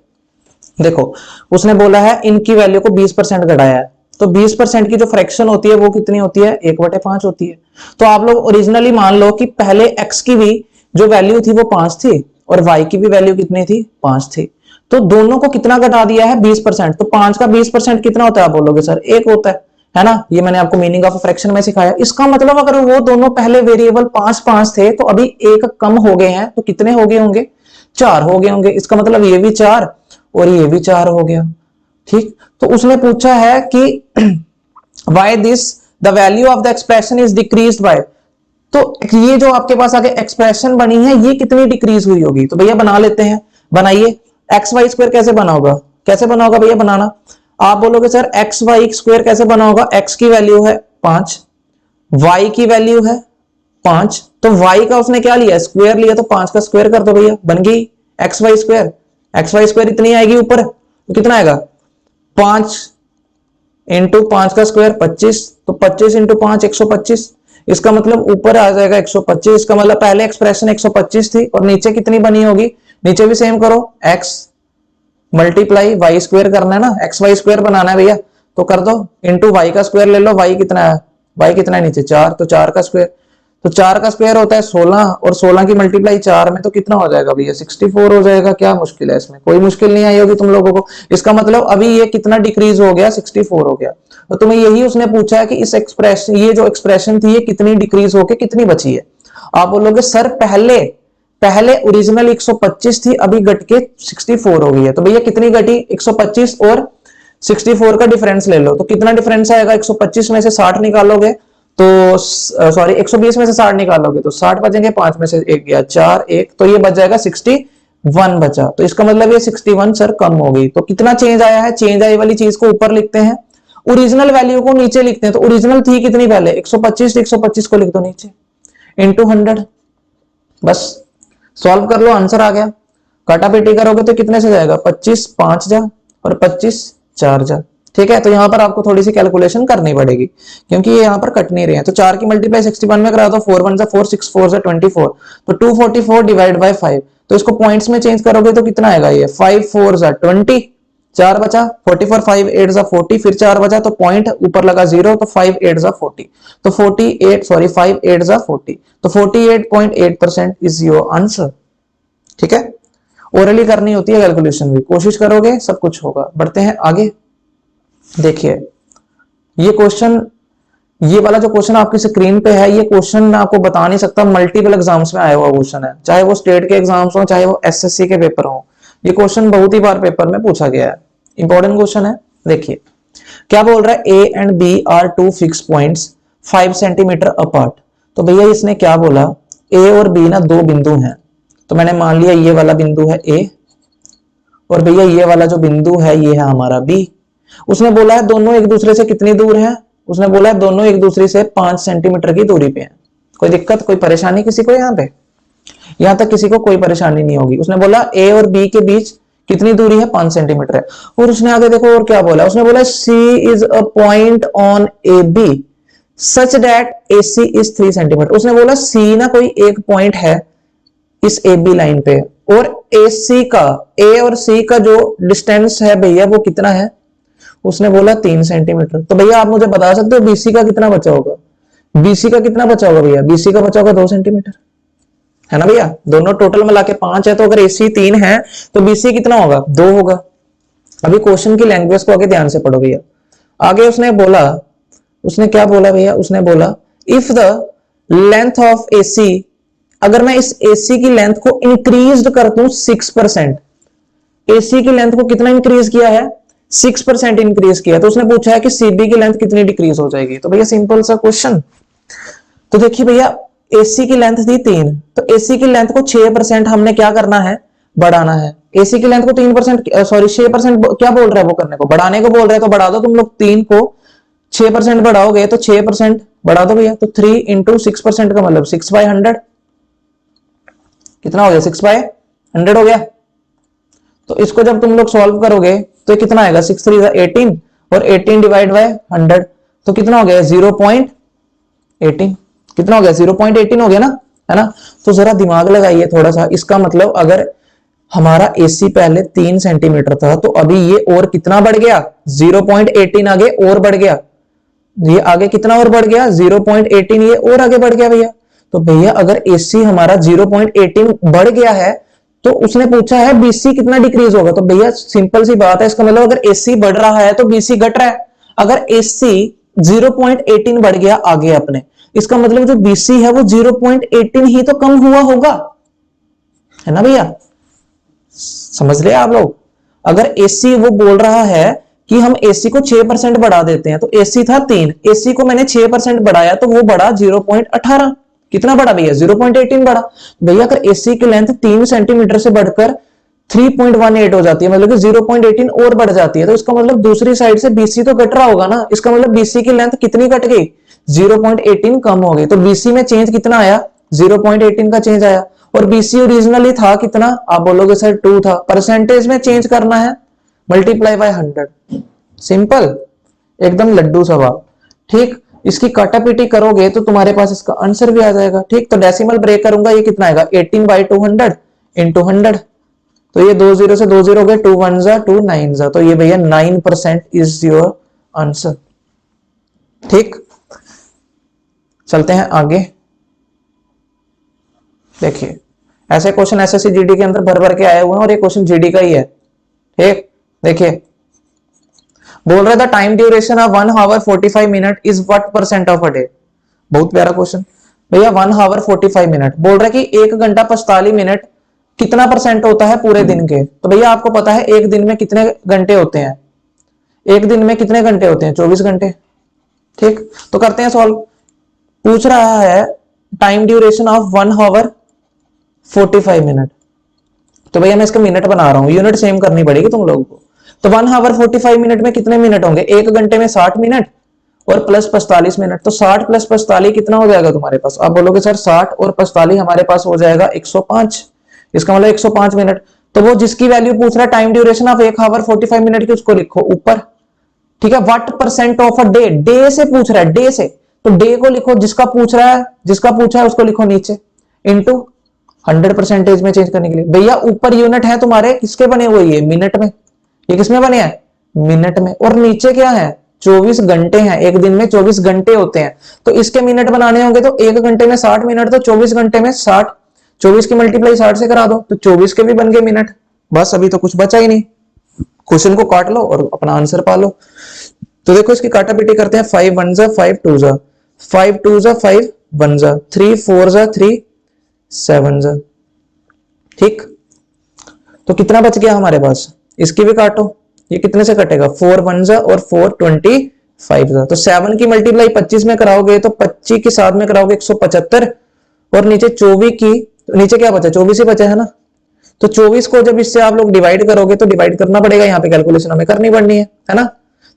देखो उसने बोला है इनकी वैल्यू को 20% घटाया है, तो 20% की जो फ्रैक्शन होती है वो कितनी होती है, 1/5 होती है। तो आप लोग ओरिजिनली मान लो कि पहले x की भी जो वैल्यू थी वो 5 थी और y की भी वैल्यू कितनी थी, 5 थी। तो दोनों को कितना घटा दिया है, 20%। तो 5 का 20% कितना होता है, आप बोलोगे सर 1 होता है ना। ये मैंने आपको मीनिंग ऑफ फ्रैक्शन में सिखाया। इसका मतलब अगर वो दोनों पहले वेरिएबल 5-5 थे तो अभी एक कम हो गए हैं, तो कितने हो गए होंगे, 4 हो गए होंगे। इसका मतलब ये भी 4 और ये भी 4 हो गया। ठीक, तो उसने पूछा है कि why this the value of the expression is decreased by, तो ये जो आपके पास आगे एक्सप्रेशन बनी है ये कितनी डिक्रीज हुई होगी। तो भैया बना लेते हैं, बनाइए। एक्स वाई स्क्वायर कैसे बना होगा, कैसे बना होगा भैया बनाना। आप बोलोगे सर एक्स वाई स्क्वायर कैसे बना होगा, एक्स की वैल्यू है 5, वाई की वैल्यू है 5, तो वाई का उसने क्या लिया, स्क्वायर लिया, तो 5 का स्क्वायर कर दो भैया, बन गई X Y square. X Y square इतनी आएगी ऊपर, तो कितना आएगा 5 इंटू 5 का स्क्वायर 25, तो 25 इंटू 5 125। इसका मतलब ऊपर आ जाएगा 125। इसका मतलब पहले एक्सप्रेशन 125 थी और नीचे कितनी बनी होगी, नीचे भी सेम करो, x मल्टीप्लाई वाई स्क्वायर करना है ना, एक्स वाई स्क्वायर बनाना है भैया, तो कर दो इंटू वाई का स्क्वायर ले लो। वाई कितना है, वाई कितना है नीचे 4, तो 4 का स्क्वायर, तो 4 का स्क्वायर होता है 16 और 16 की मल्टीप्लाई 4 में तो कितना हो जाएगा भैया 64 हो जाएगा। क्या मुश्किल है इसमें, कोई मुश्किल नहीं आई होगी तुम लोगों को। इसका मतलब अभी ये कितना डिक्रीज हो गया, 64 हो गया। तो तुम्हें यही उसने पूछा है कि इस एक्सप्रेशन, ये जो एक्सप्रेशन थी ये कितनी डिक्रीज होके कितनी बची है। आप बोलोगे सर पहले पहले ओरिजिनल 125 थी, अभी घट के 64 हो गई है। तो भैया कितनी घटी, 125 और 64 का डिफरेंस ले लो, तो कितना डिफरेंस आएगा, 125 में से 60 निकालोगे तो सॉरी 120 में से 60 निकालोगे तो 60 बचेंगे, 5 में से 1 गया 4 1, तो ये बच जाएगा 61 बचा। तो इसका मतलब ये 61 सर कम हो गई। तो कितना चेंज आया है, चेंज आई वाली चीज को ऊपर लिखते हैं, ओरिजिनल वैल्यू को नीचे लिखते हैं। तो ओरिजिनल थी कितनी पहले 125, 125 को लिख दो नीचे इंटू 100, बस सॉल्व कर लो, आंसर आ गया। काटा पीटी करोगे तो कितने से जाएगा, 25 5 जा और 25 4 जा। ठीक है, तो यहां पर आपको थोड़ी सी कैलकुलेशन करनी पड़ेगी क्योंकि ये यहां पर कट नहीं रहे हैं। तो 4 की मल्टीप्लाई 61 में करा दो, 4 1 जा 4, 6 4 जा 24, तो 244 डिवाइड बाय 5। तो इसको पॉइंट्स में चेंज करोगे तो कितना आएगा, ये 5 4 जा 20, 4 बचा 44, 5 8 जा 40, फिर 4 बचा तो पॉइंट ऊपर लगा 0, तो 5 8 जा 40, तो 48 सॉरी 5 8 जा 40, तो 48.8% इज योर आंसर। ठीक है, ओरली करनी होती है कैलकुलेशन भी, कोशिश करोगे सब कुछ होगा। बढ़ते हैं आगे, देखिए ये क्वेश्चन, ये वाला जो क्वेश्चन आपकी स्क्रीन पे है, ये क्वेश्चन मैं आपको बता नहीं सकता, मल्टीपल एग्जाम्स में आया हुआ क्वेश्चन है, चाहे वो स्टेट के एग्जाम्स हो चाहे वो एसएससी के पेपर हो। ये क्वेश्चन बहुत ही बार पेपर में पूछा गया है, इंपॉर्टेंट क्वेश्चन है। देखिए क्या बोल रहा है, A and B are two fix points 5 centimetre apart. तो भैया इसने क्या बोला, ए और बी ना दो बिंदु हैं, तो मैंने मान लिया ये वाला बिंदु है ए और भैया ये वाला जो बिंदु है ये है हमारा बी। उसने बोला है दोनों एक दूसरे से कितनी दूर है, उसने बोला है दोनों एक दूसरे से 5 सेंटीमीटर की दूरी पे हैं। कोई दिक्कत, कोई परेशानी किसी को यहाँ पे, यहां तक किसी को कोई परेशानी नहीं होगी। उसने बोला ए और बी के बीच कितनी दूरी है, 5 सेंटीमीटर है। और उसने आगे देखो और क्या बोला, उसने बोला C is a point on A B such that A C is 3 centimetre. उसने बोला सी ना कोई एक पॉइंट है इस ए बी लाइन पे, और ए सी का, ए और सी का जो डिस्टेंस है भैया वो कितना है, उसने बोला 3 सेंटीमीटर। तो भैया आप मुझे बता सकते हो बीसी का कितना बचा होगा, बीसी का कितना बचा होगा भैया, बीसी का बचा होगा 2 सेंटीमीटर, है ना भैया। दोनों टोटल मिला के 5 है, तो अगर एसी 3 है तो बीसी कितना होगा, 2 होगा। अभी क्वेश्चन की लैंग्वेज को आगे ध्यान से पढ़ो भैया। आगे उसने बोला, उसने क्या बोला भैया, उसने बोला if the length of AC, अगर मैं इस एसी की लेंथ को इंक्रीज कर दूं 6%, एसी की लेंथ को कितना इंक्रीज किया है, 6% इंक्रीज किया, तो उसने पूछा है कि सीबी की लेंथ कितनी डिक्रीज हो जाएगी। तो भैया सिंपल सा क्वेश्चन, तो देखिए भैया एसी की लेंथ थी 3, तो एसी की लेंथ को 6% हमने क्या करना है, बढ़ाना है। एसी की लेंथ को 3% सॉरी 6% क्या बोल रहा है वो करने को, बढ़ाने को बोल रहे हैं, तो बढ़ा दो तुम लोग, 3 को 6% बढ़ाओगे तो 6% बढ़ा दो भैया, तो 3 इंटू 6% का मतलब 6/100, कितना हो गया 6/100 हो गया। तो इसको जब तुम लोग सॉल्व करोगे तो कितना आएगा 6 3 18 और 18 डिवाइड बाय 100 तो कितना हो गया 0.18 कितना हो गया 0.18 हो गया ना, है ना। तो जरा दिमाग लगाइए थोड़ा सा, इसका मतलब अगर हमारा एसी पहले 3 सेंटीमीटर था तो अभी ये और कितना बढ़ गया 0.18 आगे और बढ़ गया, ये आगे कितना और बढ़ गया 0.18 ये और आगे बढ़ गया भैया। तो भैया अगर एसी हमारा 0.18 बढ़ गया है तो उसने पूछा है बीसी कितना डिक्रीज होगा, तो भैया सिंपल सी बात है, इसका मतलब अगर एसी बढ़ रहा है तो बीसी घट रहा है। अगर एसी 0.18 बढ़ गया आगे अपने, इसका मतलब जो बीसी है वो 0.18 ही तो कम हुआ होगा, है ना भैया। समझ रहे आप लोग। अगर एसी वो बोल रहा है कि हम एसी को 6% बढ़ा देते हैं, तो एसी था 3, एसी को मैंने 6% बढ़ाया तो वो बढ़ा 0.18, कितना बढ़ा भैया 0.18 बढ़ा। भैया अगर एसी की लेंथ 3 सेंटीमीटर से बढ़कर 3.18 हो जाती है, मतलब कि 0.18 और बढ़ जाती है, तो इसका मतलब दूसरी साइड से बीसी तो घट रहा होगा ना। इसका मतलब बीसी की लेंथ कितनी घट गई 0.18 कम हो गई। तो बीसी में चेंज कितना आया 0.18 का चेंज आया। और बीसी ओरिजिनली था कितना, आप बोलोगे सर 2 था, परसेंटेज में चेंज करना है, मल्टीप्लाई बाय 100, सिंपल एकदम लड्डू सवाल। ठीक, इसकी काटापीटी करोगे तो तुम्हारे पास इसका आंसर भी आ जाएगा। ठीक, तो डेसिमल ब्रेक करूंगा, ये कितना आएगा 18/200 इंटू 100, तो ये 2 0 से 2 0 हो गए, 2 1 जा 2 9 जा, तो ये भैया 9% इज योर आंसर। ठीक, चलते हैं आगे। देखिए ऐसे क्वेश्चन एसएससी जीडी के अंदर भर भर के आए हुए हैं और ये क्वेश्चन जीडी का ही है। ठीक, देखिए बोल रहा था time duration of 1 hour 45 minute is what percent of a day. बहुत प्यारा क्वेश्चन भैया। 1 आवर 45 मिनट बोल रहा है कि 1 घंटा 45 मिनट कितना परसेंट होता है पूरे दिन के। तो भैया आपको पता है एक दिन में कितने घंटे होते हैं, एक दिन में कितने घंटे होते हैं 24 घंटे। ठीक, तो करते हैं सॉल्व। पूछ रहा है time duration of 1 hour 45 minute, तो भैया मैं इसका मिनट बना रहा हूं, यूनिट सेम करनी पड़ेगी तुम लोगों को। तो 1 आवर 45 मिनट में कितने मिनट होंगे, एक घंटे में 60 मिनट और प्लस 45 मिनट, तो 60 प्लस 45 कितना हो जाएगा तुम्हारे पास। आप बोलोगे सर 60 और 45 हमारे पास हो जाएगा 105, इसका मतलब 105 मिनट। तो वो जिसकी वैल्यू पूछ रहा है time duration of 1 hour 45 minute की, उसको लिखो ऊपर। ठीक है, what percent of a day, day से पूछ रहा है, डे से, तो डे को लिखो, जिसका पूछ रहा है, जिसका पूछा है उसको लिखो नीचे, इनटू 100% में चेंज करने के लिए। भैया ऊपर यूनिट है तुम्हारे किसके बने हुए, ये मिनट में, ये किसमें बने हैं मिनट में, और नीचे क्या है 24 घंटे हैं, एक दिन में 24 घंटे होते हैं। तो इसके मिनट बनाने होंगे तो एक घंटे में 60 मिनट, तो 24 घंटे में 60, 24 की मल्टीप्लाई 60 से करा दो तो 24 के भी बन गए मिनट। बस अभी तो कुछ बचा ही नहीं, क्वेश्चन को काट लो और अपना आंसर पा लो। तो देखो इसकी काटापीटी करते हैं, 5 1 जा 5 2 जा 5 2 जा 5 1 जा 3 4 जा 3 7 जा। ठीक, तो कितना बच गया हमारे पास, इसकी भी काटो, ये कितने से कटेगा 4 1 जा और 4 25 जा। तो 7 की मल्टीप्लाई 25 में कराओगे तो 25 के साथ में कराओगे 175, और नीचे 24 की, तो नीचे क्या बचा 24 ही बचा है ना। तो 24 को जब इससे आप लोग डिवाइड करोगे तो डिवाइड करना पड़ेगा, यहाँ पे कैलकुलेशन हमें करनी पड़नी है ना।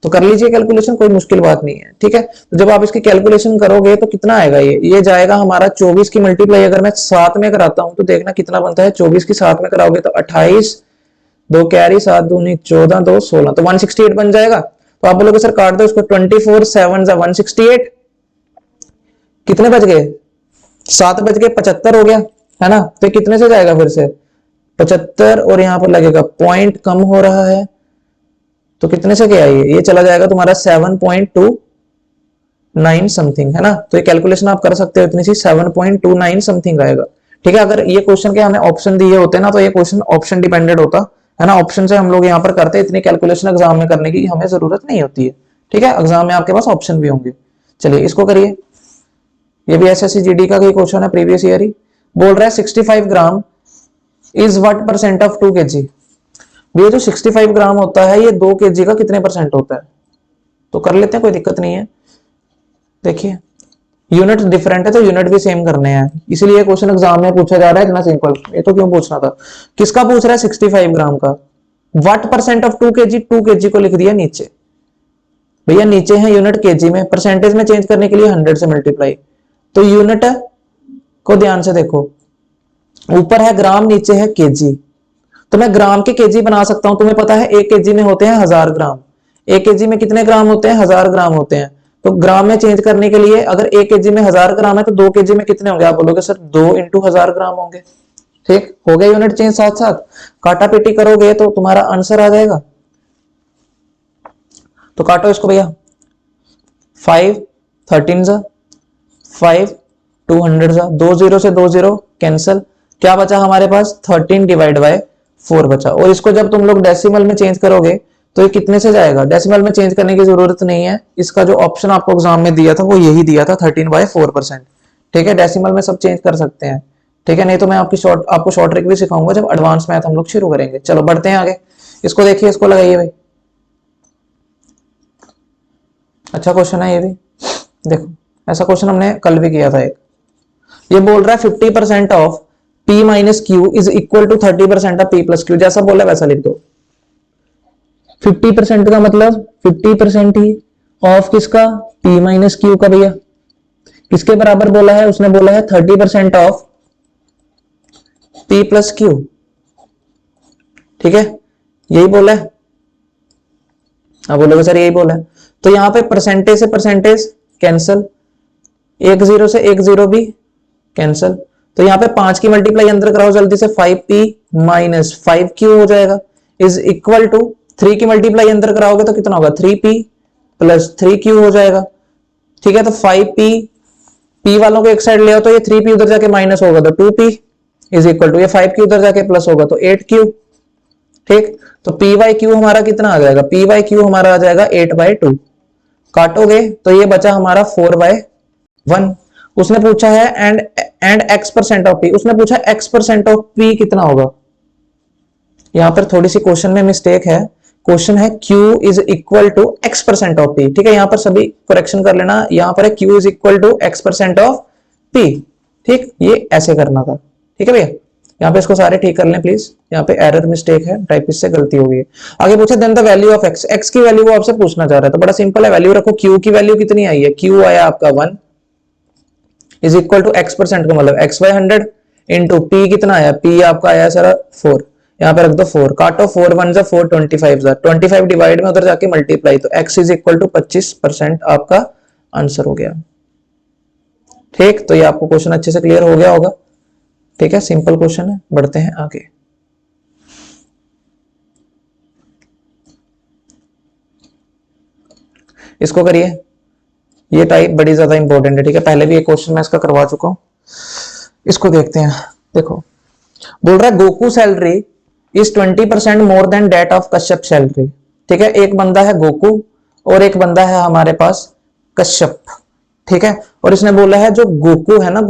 तो कर लीजिए कैलकुलेशन, कोई मुश्किल बात नहीं है। ठीक है, तो जब आप इसकी कैलकुलेशन करोगे तो कितना आएगा, ये जाएगा हमारा 24 की मल्टीप्लाई अगर मैं 7 में कराता हूं तो देखना कितना बनता है। 24 की 7 में कराओगे तो 28, 2 कैरी 7 दूनी 14 2 16, तो 168 बन जाएगा। तो आप बोलोगे सर काट दो इसको, 24 7 जा 168, कितने बच गए 7 बच गए 75 हो गया, है ना। तो कितने से जाएगा फिर से 75, और यहां पर लगेगा पॉइंट कम हो रहा है, तो कितने से क्या है ये चला जाएगा तुम्हारा 7.29 समथिंग, है ना। तो ये कैलकुलेशन आप कर सकते हो इतनी सी, 7.29 समथिंग आएगा। ठीक है, अगर ये क्वेश्चन के हमें ऑप्शन दिए होते ना तो ये क्वेश्चन ऑप्शन डिपेंडेंट होता, है ना। ऑप्शन से हम लोग यहाँ पर करते, इतनी कैलकुलेशन एग्जाम में करने की हमें जरूरत नहीं होती है। ठीक है, एग्जाम में आपके पास ऑप्शन भी होंगे। चलिए इसको करिए, ये भी एसएससी जीडी का क्वेश्चन है, प्रीवियस ईयर ही। बोल रहा है 65 gram is what percent of 2 kg। ये जो 65 ग्राम होता है ये 2 kg का कितने परसेंट होता है, तो कर लेते हैं, कोई दिक्कत नहीं है। देखिए यूनिट डिफरेंट है तो यूनिट भी सेम करने हैं, इसलिए क्वेश्चन एग्जाम में पूछा जा रहा है इतना सिंपल। ये तो क्यों पूछना था, किसका पूछ रहा है 65 ग्राम का, what percent of 2 kg, 2 kg को लिख दिया नीचे। भैया नीचे है यूनिट केजी में, परसेंटेज में चेंज करने के लिए 100 से मल्टीप्लाई, तो यूनिट को ध्यान से देखो, ऊपर है ग्राम नीचे है केजी, तो मैं ग्राम के केजी बना सकता हूं। तुम्हें पता है 1 केजी में होते हैं 1000 ग्राम। 1 केजी में कितने ग्राम होते हैं? 1000 ग्राम होते हैं। तो ग्राम में चेंज करने के लिए अगर 1 केजी में 1000 ग्राम है तो 2 केजी में कितने होंगे? आप बोलोगे सर 2 इंटू 1000 ग्राम होंगे। ठीक हो गया यूनिट चेंज साथ साथ। काटा पीटी करोगे तो तुम्हारा आंसर आ जाएगा। तो काटो इसको भैया। 5 13 जा 5 200 जा 2 0 से 2 0 कैंसिल। क्या बचा हमारे पास? 13 डिवाइड बाय 4 बचा। और इसको जब तुम लोग डेसिमल में चेंज करोगे तो ये कितने से जाएगा? डेसिमल में चेंज करने की जरूरत नहीं है। इसका जो ऑप्शन आपको एग्जाम में दिया था वो यही दिया था 13/4%। ठीक है, डेसिमल में सब चेंज कर सकते हैं। ठीक है, नहीं तो मैं आपको शॉर्ट ट्रिक भी सिखाऊंगा जब एडवांस मैथ हम लोग शुरू करेंगे। चलो बढ़ते हैं आगे। इसको देखिए, इसको लगाइए भाई। अच्छा क्वेश्चन है ये भी। देखो ऐसा क्वेश्चन हमने कल भी किया था एक। ये बोल रहा है 50% of P minus Q is equal to 30% of P plus Q. जैसा बोला वैसा लिख दो। 50% का मतलब 50% ही ऑफ किसका? P माइनस क्यू का भैया। किसके बराबर बोला है? उसने बोला है 30% ऑफ P प्लस क्यू। ठीक है, यही बोला है। आप बोलोगे सर यही बोला है। तो यहां पे परसेंटेज से परसेंटेज कैंसल, 1 0 से 1 0 भी कैंसल। तो यहां पे 5 की मल्टीप्लाई अंदर कराओ जल्दी से, 5p माइनस 5q हो जाएगा इज इक्वल टू 3 की मल्टीप्लाई अंदर कराओगे तो कितना होगा? 3p प्लस 3q हो जाएगा। ठीक है, तो 5p p वालों को एक साइड ले आओ तो ये 3p उधर जाके माइनस होगा तो 2p इज इक्वल टू ये 5q उधर जाके प्लस होगा तो 8q। ठीक, तो p बाई क्यू हमारा कितना आ जाएगा? p बाई क्यू हमारा आ जाएगा 8/2। काटोगे तो ये बचा हमारा 4/1। उसने पूछा है एंड x% ऑफ p। उसने पूछा x% ऑफ p कितना होगा? यहां पर थोड़ी सी क्वेश्चन में मिस्टेक है। क्वेश्चन है q is equal to x% of p। ठीक है, यहां पर सभी करेक्शन कर लेना। यहां पर है q is equal to x% of p। ठीक, ये ऐसे करना था। ठीक है भैया, यहाँ पे इसको सारे ठीक कर लें प्लीज। यहाँ पे एरर मिस्टेक है, टाइपिस्ट से गलती हो गई है। आगे पूछा then the value of x। x की वैल्यू वो आपसे पूछना चाह रहा है तो बड़ा सिंपल है। वैल्यू रखो। q की वैल्यू कितनी आई है? q आया आपका 1 इज इक्वल टू x% का मतलब x/100 इंटू p कितना आया? p आपका आया सर 4। यहाँ पे रख दो 4। काटो 4 1 जा 4 25 जा 25 डिवाइड में उधर जाके मल्टीप्लाई तो x इज इक्वल टू 25% आपका आंसर हो गया। ठीक, तो ये आपको क्वेश्चन अच्छे से क्लियर हो गया होगा। ठीक है, सिंपल क्वेश्चन है। बढ़ते हैं आगे। इसको करिए। ये टाइप बड़ी ज्यादा इंपॉर्टेंट है। ठीक है, पहले भी एक क्वेश्चन मैं इसका करवा चुका हूं। इसको देखते हैं। देखो बोल रहा है Goku salary is 20% more than that of Kashyap salary. ठीक है, एक बंदा है गोकू और एक बंदा है हमारे पास कश्यप। ठीक है, और इसने बोला है जो गोकू है ना,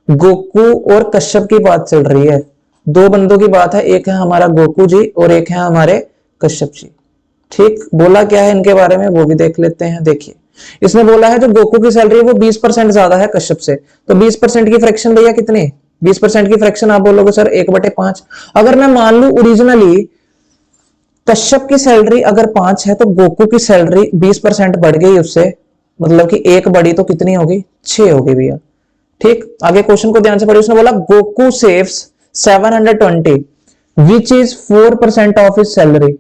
गोकू और कश्यप की बात चल रही है। दो बंदों की बात है, एक है हमारा गोकू जी और एक है हमारे कश्यप जी। ठीक, बोला क्या है इनके बारे में वो भी देख लेते हैं। देखिए, इसने बोला है जो गोकू की सैलरी है वो 20% ज्यादा है कश्यप से। तो 20% की फ्रैक्शन भैया कितनी? 20% की फ्रैक्शन आप बोलोगे सर 1/5। अगर मैं मान लू ओरिजिनली कश्यप की सैलरी अगर 5 है तो गोकू की सैलरी 20% बढ़ गई उससे, मतलब कि एक बढ़ी तो कितनी होगी? 6 होगी भैया। ठीक, आगे क्वेश्चन को ध्यान से पढ़िए। उसने बोला Goku saves 720 which is 4% of his salary,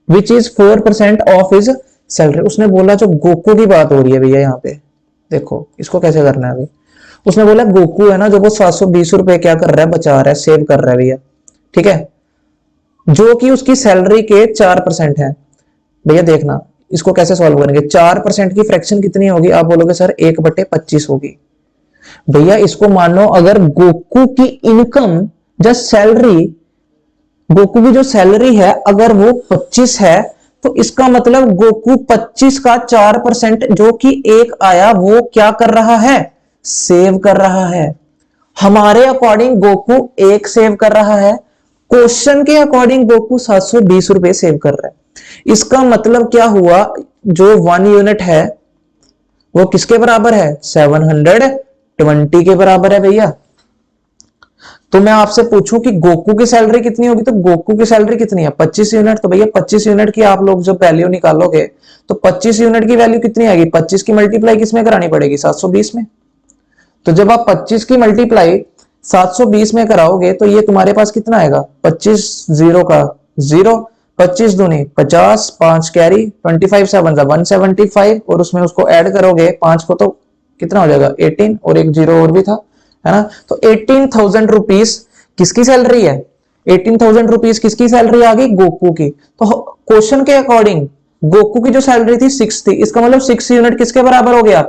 which is 4% of his salary. उसने बोला जो गोकू की बात हो रही है भैया यहाँ पे, देखो इसको कैसे करना है अभी। उसने बोला गोकू है ना जो वो 720 रुपए क्या कर रहा है? बचा रहा है, सेव कर रहा है भैया। ठीक है, जो कि उसकी सैलरी के 4% है। भैया देखना इसको कैसे सॉल्व करेंगे। 4% की फ्रैक्शन कितनी होगी? आप बोलोगे सर 1/25 होगी। भैया इसको मानो अगर गोकू की इनकम जस्ट सैलरी, गोकू की जो सैलरी है अगर वो 25 है तो इसका मतलब गोकू 25 का 4% जो कि एक आया वो क्या कर रहा है? सेव कर रहा है। हमारे अकॉर्डिंग गोकू 1 सेव कर रहा है, क्वेश्चन के अकॉर्डिंग गोकू 720 रुपए सेव कर रहा है। इसका मतलब क्या हुआ? जो 1 यूनिट है वो किसके बराबर है? 720 के बराबर है भैया। तो मैं आपसे पूछूं कि गोकू की सैलरी कितनी होगी तो गोकू की सैलरी कितनी है? 25 यूनिट। तो भैया 25 यूनिट की आप लोग जब वैल्यू निकालोगे तो 25 यूनिट की वैल्यू कितनी आएगी? 25 की मल्टीप्लाई किसमें करानी पड़ेगी? 720 में। तो जब आप 25 की मल्टीप्लाई 720 में कराओगे तो ये तुम्हारे पास कितना आएगा, 25 जीरो का 0, 25 दूनी 50, 5 कैरी, 25 7 175 और उसमें उसको ऐड करोगे 5 को तो कितना हो जाएगा 18 और एक जीरो और भी था, है ना। तो 18,000 रुपीज किसकी सैलरी है, 18,000 रुपीज किसकी सैलरी आ गई, गोकू की। तो क्वेश्चन के अकॉर्डिंग गोकू की जो सैलरी थी 6 थी, इसका मतलब 6 यूनिट किसके बराबर हो गया,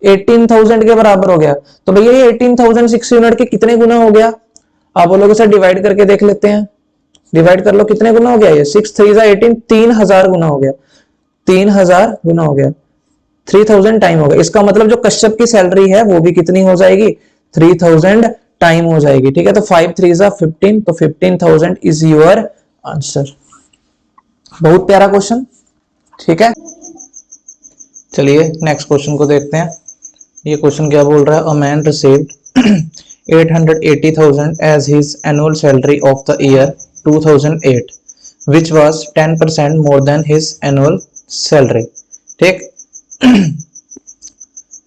18,000 के बराबर हो गया। तो भैया ये 18,000 6 यूनिट के कितने गुना हो गया, आप बोलोगे सर डिवाइड करके देख लेते हैं, डिवाइड कर लो कितने गुना हो गया, ये 6 3 18, 3,000 गुना हो गया, 3,000 गुना हो गया, 3,000 टाइम हो गया। इसका मतलब जो कश्यप की सैलरी है वो भी कितनी हो जाएगी, 3,000 टाइम हो जाएगी, ठीक है। तो 5 3 15, तो 15,000 इज योर आंसर। बहुत प्यारा क्वेश्चन, ठीक है। चलिए नेक्स्ट क्वेश्चन को देखते हैं। ये क्वेश्चन क्या बोल रहा है, a man received 880,000 as his annual salary of the year 2008 which was 10% more than his annual salary, ठीक।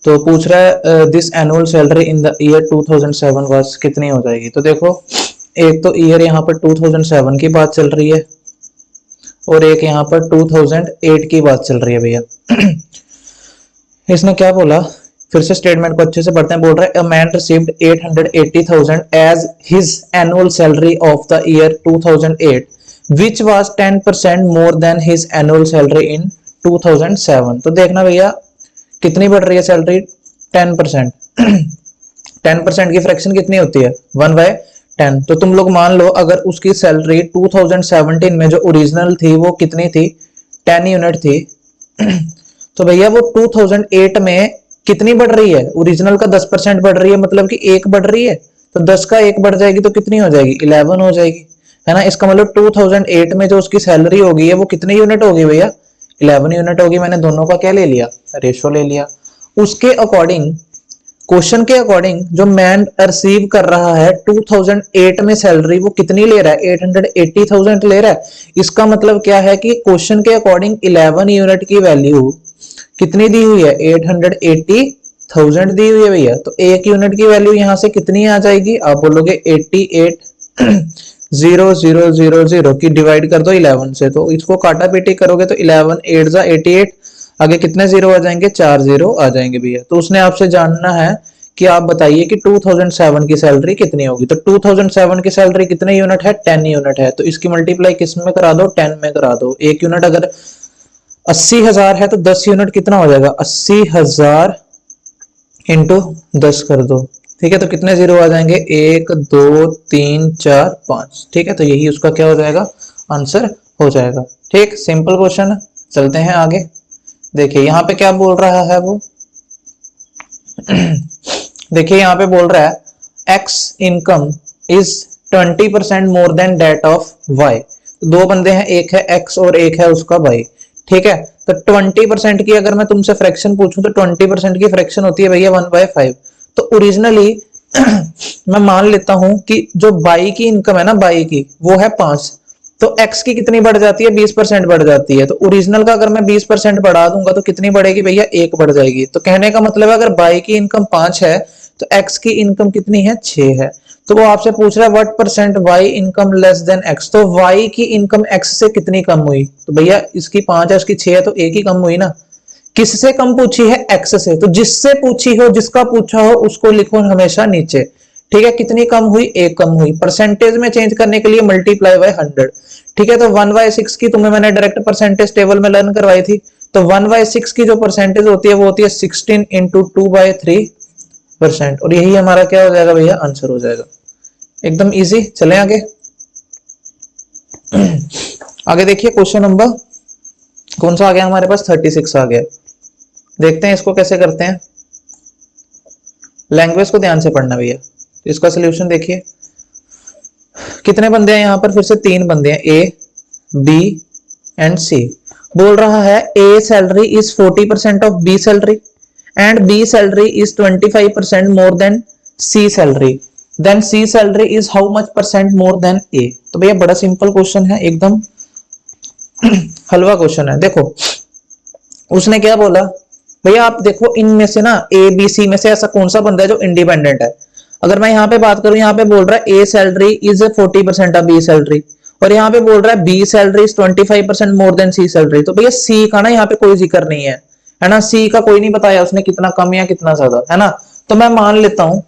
तो पूछ रहा है this annual salary in the year 2007 was कितनी हो जाएगी। तो देखो एक तो ईयर यहाँ पर 2007 की बात चल रही है और एक यहाँ पर 2008 की बात चल रही है भैया। इसने क्या बोला, फिर से स्टेटमेंट को अच्छे से पढ़ते हैं। बोल रहा है a man received 880,000 as his annual salary of the year 2008 which was 10% more than his annual salary in 2007। तो देखना भैया कितनी बढ़ रही है सैलरी, 10%। 10% की फ्रैक्शन कितनी होती है, 1/10। तो तुम लोग मान लो अगर उसकी सैलरी 2017 में जो ओरिजिनल थी वो कितनी थी, 10 यूनिट थी। तो भैया वो 2008 में कितनी बढ़ रही है, ओरिजिनल का 10% बढ़ रही है, मतलब कि एक बढ़ रही है। तो 10 का एक बढ़ जाएगी तो कितनी हो जाएगी, 11 हो जाएगी, है ना। इसका मतलब 2008 में जो उसकी सैलरी होगी है वो कितनी यूनिट होगी भैया, 11 यूनिट होगी। मैंने दोनों का क्या ले लिया, रेशो ले लिया। उसके अकॉर्डिंग, क्वेश्चन के अकॉर्डिंग जो मैन रिसीव कर रहा है 2008 में सैलरी वो कितनी ले रहा है, 880,000 ले रहा है। इसका मतलब क्या है कि क्वेश्चन के अकॉर्डिंग 11 यूनिट की वैल्यू कितनी दी हुई है, 880,000 दी हुई है भैया। तो एक यूनिट की वैल्यू यहां से कितनी आ जाएगी, आप बोलोगे 88,000 की डिवाइड कर दो 11 से। तो इसको काटा पीटी करोगे तो 11 8 जा 88, आगे कितने जीरो आ जाएंगे, 4 जीरो आ जाएंगे भैया। तो उसने आपसे जानना है कि आप बताइए कि 2007 की सैलरी कितनी होगी। तो 2007 की सैलरी कितने यूनिट है, 10 यूनिट है। तो इसकी मल्टीप्लाई किस में करा दो, 10 में करा दो। एक यूनिट अगर 80,000 है तो 10 यूनिट कितना हो जाएगा, 80,000 इंटू 10 कर दो, ठीक है। तो कितने जीरो आ जाएंगे, 1 2 3 4 5, ठीक है। तो यही उसका क्या हो जाएगा, आंसर हो जाएगा, ठीक। सिंपल क्वेश्चन है, चलते हैं आगे। देखिए यहाँ पे क्या बोल रहा है वो देखिए यहाँ पे बोल रहा है X income is 20% more than that of Y. दो बंदे हैं, एक है एक्स और एक है उसका वाई, ठीक है। तो 20% की अगर मैं तुमसे फ्रैक्शन पूछूं तो 20% की फ्रैक्शन होती है भैया 1/5। तो ओरिजिनली मैं मान लेता हूं कि जो बाई की इनकम है ना, बाई की वो है 5, तो एक्स की कितनी बढ़ जाती है, 20% बढ़ जाती है। तो ओरिजिनल का अगर मैं 20% बढ़ा दूंगा तो कितनी बढ़ेगी भैया, 1 बढ़ जाएगी। तो कहने का मतलब है अगर बाई की इनकम 5 है तो एक्स की इनकम कितनी है, 6 है। तो वो आपसे पूछ रहा है what percent Y income less than X. तो वाई की इनकम एक्स से कितनी कम हुई, तो भैया इसकी 5 है उसकी 6 है तो एक ही कम हुई ना। किससे कम पूछी है, एक्स से। तो जिससे पूछी हो, जिसका पूछा हो उसको लिखो हमेशा नीचे, ठीक है। कितनी कम हुई, एक कम हुई। परसेंटेज में चेंज करने के लिए मल्टीप्लाई बाय 100, ठीक है। तो 1/6 की तुम्हें मैंने डायरेक्ट परसेंटेज टेबल में लर्न करवाई थी। तो 1/6 की जो परसेंटेज होती है वो होती है 16 इंटू 2/3%। और यही हमारा क्या हो जाएगा भैया, आंसर हो जाएगा, एकदम इजी। चले आगे। आगे देखिए क्वेश्चन नंबर कौन सा आ गया हमारे पास, 36 आ गया। देखते हैं इसको कैसे करते हैं। लैंग्वेज को ध्यान से पढ़ना भैया। इसका सोल्यूशन देखिए, कितने बंदे हैं यहाँ पर, फिर से 3 बंदे हैं, ए बी एंड सी। बोल रहा है A salary is 40% of B salary and B salary is 25% more than C salary, then C salary is how much percent more than A. तो भैया बड़ा सिंपल क्वेश्चन है, एकदम हलवा क्वेश्चन है। देखो उसने क्या बोला, भैया आप देखो इनमें से ना ए बी सी में से ऐसा कौन सा बंदा है जो इंडिपेंडेंट है। अगर मैं यहाँ पे बात करूं, यहाँ पे बोल रहा है A salary is 40% of B salary, और यहाँ पे बोल रहा है B salary is 25% more than C salary. तो भैया सी का ना यहाँ पे कोई जिक्र नहीं है ना, सी का कोई नहीं बताया उसने कितना कम या कितना ज्यादा, है ना। तो मैं मान लेता हूं,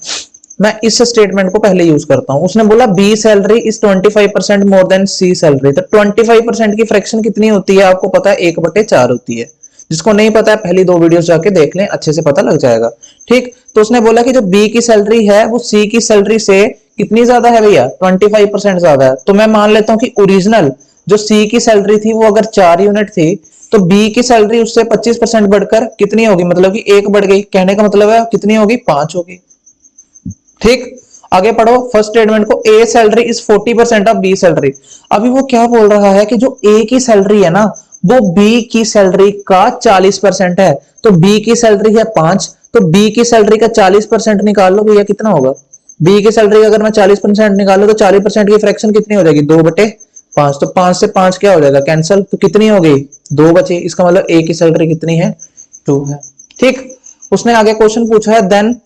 मैं इस स्टेटमेंट को पहले यूज करता हूं। उसने बोला B salary is 25% more than C salary, तो 25% की फ्रैक्शन कितनी होती है आपको पता है, 1/4 होती है। जिसको नहीं पता है पहली 2 वीडियोस जाके देख लें, अच्छे से पता लग जाएगा। ठीक, तो उसने बोला कि जो बी की सैलरी है वो सी की सैलरी से कितनी ज्यादा है भैया, 25% ज्यादा है। तो मैं मान लेता हूं कि ओरिजिनल जो सी की सैलरी थी वो अगर 4 यूनिट थी, तो बी की सैलरी उससे 25% बढ़कर कितनी होगी, मतलब कि 1 बढ़ गई। कहने का मतलब है कितनी होगी, 5 होगी। ठीक, आगे पढ़ो फर्स्ट स्टेटमेंट को, A salary is 40% of B salary. अभी वो क्या बोल रहा है कि जो ए की सैलरी है ना वो बी की सैलरी का 40% है। तो बी की सैलरी है 5, तो बी की सैलरी का 40% निकाल लो भैया, कितना होगा। बी की सैलरी अगर मैं 40% निकालू तो 40% की फ्रैक्शन कितनी हो जाएगी, 2/5। तो 5 से 5 क्या हो जाएगा, कैंसिल, तो कितनी हो गई, 2 बची। इसका मतलब ए की सैलरी कितनी है, 2 है। ठीक, उसने आगे क्वेश्चन पूछा है देन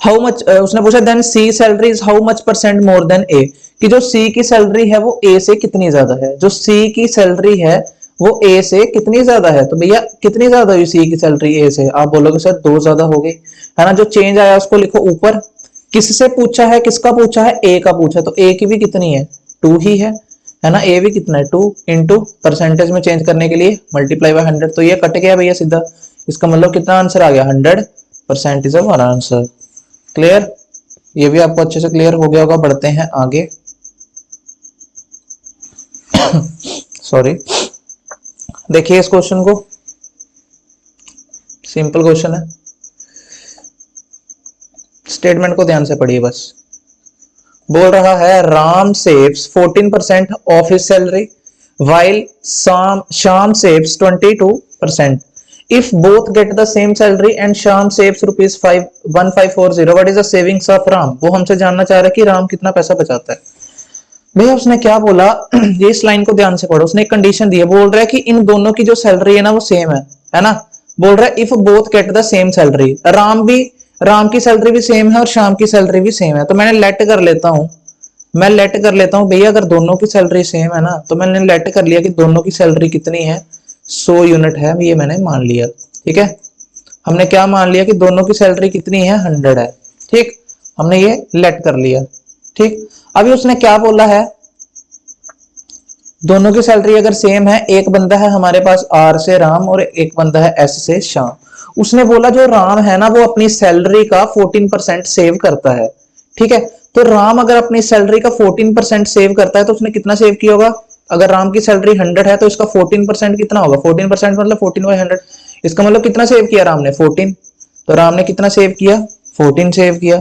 हाउ मच, उसने पूछा then C salary is how much percent more than A, कि जो सी की सैलरी है वो ए से कितनी ज्यादा है। जो सी की सैलरी है वो ए से कितनी ज्यादा है, तो भैया कितनी ज्यादा हुई सी की सैलरी ए से, आप बोलोगे सर 2 ज्यादा हो गई, है ना। जो चेंज आया उसको लिखो ऊपर। किससे पूछा है, किसका पूछा है, ए का पूछा, तो ए की भी कितनी है, 2 ही है ना। ए भी कितना है, 2 इंटू परसेंटेज में चेंज करने के लिए मल्टीप्लाई बाय 100, तो ये कट गया भैया सीधा। इसका मतलब कितना आंसर आ गया, 100% इज हमारा आंसर। क्लियर, ये भी आपको अच्छे से क्लियर हो गया होगा। बढ़ते हैं आगे सॉरी, देखिए इस क्वेश्चन को, सिंपल क्वेश्चन है, स्टेटमेंट को ध्यान से पढ़िए बस। बोल रहा है Ram saves 14% of his salary while Sham saves 22%. If both get the same salary and Sham saves rupees 1540, what is the savings of Ram? वो हमसे जानना चाह रहा है कि राम कितना पैसा बचाता है। भैया उसने क्या बोला ये इस लाइन को ध्यान से पढ़ो। उसने एक कंडीशन दी है, बोल रहा है कि इन दोनों की जो सैलरी है ना वो सेम है ना। बोल रहा है if both get the same salary, Ram की सैलरी भी सेम है और शाम की सैलरी भी सेम है। तो मैंने लेट कर लेता हूं, मैं लेट कर लेता हूं भैया, अगर दोनों की सैलरी सेम है ना तो मैंने लेट कर लिया कि दोनों की सैलरी कितनी है, 100 यूनिट है, ये मैंने मान लिया। ठीक है, हमने क्या मान लिया कि दोनों की सैलरी कितनी है, 100 है। ठीक, हमने ये लेट कर लिया। ठीक, अभी उसने क्या बोला है, दोनों की सैलरी अगर सेम है, एक बंदा है हमारे पास आर से राम और एक बंदा है एस से श्याम। उसने बोला जो राम है ना वो अपनी सैलरी का 14% सेव करता है। ठीक है, तो राम अगर अपनी सैलरी का 14% सेव करता है तो उसने कितना सेव किया होगा। अगर राम की सैलरी 100 है तो इसका 14% कितना होगा, 14% मतलब 14/100। इसका मतलब कितना सेव किया राम ने, 14। तो राम ने कितना सेव किया, 14 सेव किया।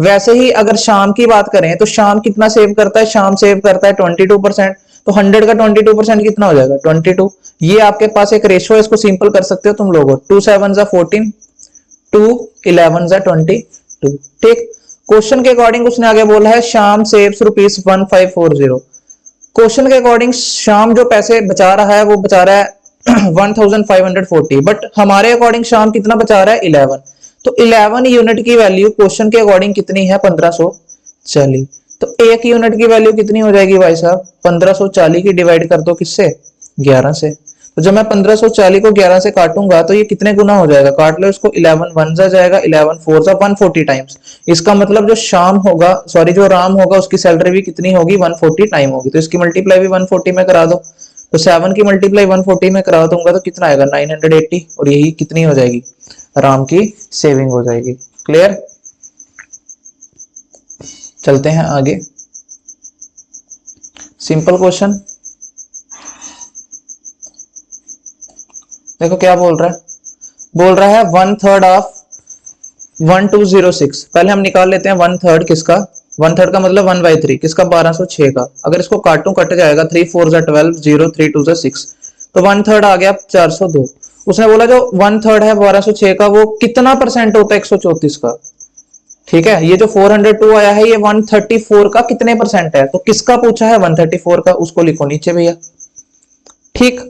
वैसे ही अगर शाम की बात करें तो शाम कितना सेव करता है, शाम सेव करता है 22%। तो 100 का 22% कितना हो जाएगा, 22। ये आपके पास एक रेशो है, इसको सिंपल कर सकते हो तुम लोग, 2 7 14, 2 11 22। ठीक, क्वेश्चन के अकॉर्डिंग उसने आगे बोला है शाम सेव्स रुपीज 1540। क्वेश्चन के अकॉर्डिंग शाम जो पैसे बचा रहा है वो बचा रहा है 1540, बट हमारे अकॉर्डिंग शाम कितना बचा रहा है, 11। तो 11 यूनिट की वैल्यू क्वेश्चन के अकॉर्डिंग कितनी है, 1540। तो एक यूनिट की वैल्यू कितनी हो जाएगी भाई साहब, 1540 की डिवाइड कर दो किससे, 11 से। तो जब मैं 1540 को 11 से काटूंगा तो ये कितने गुना हो जाएगा, काट लो इसको, 11 1 जा जाएगा, 11 4 जा 140 टाइम्स। इसका मतलब जो शाम होगा, सॉरी जो राम होगा उसकी सैलरी भी कितनी होगी, 140 टाइम होगी। तो इसकी मल्टीप्लाई भी 140 में करा दो, तो 7 की मल्टीप्लाई 140 में करा दूंगा तो कितना आएगा, 980, और यही कितनी हो जाएगी, राम की सेविंग हो जाएगी। क्लियर, चलते हैं आगे, सिंपल क्वेश्चन। देखो क्या बोल रहा है, बोल रहा है 1/3 ऑफ 1206। पहले हम निकाल लेते हैं 1/3 किसका, 1/3 का मतलब 1/3 किसका, 1206 का। अगर इसको काटूं कट जाएगा, 3 4 12, 0 3 2 6, तो 1/3 आ गया 402। उसने बोला जो 1/3 है 1206 का वो कितना परसेंट होता है 134 का। ठीक है, ये जो 402 आया है ये 134 का कितने परसेंट है, तो किसका पूछा है, 134 का, उसको लिखो नीचे भैया। ठीक,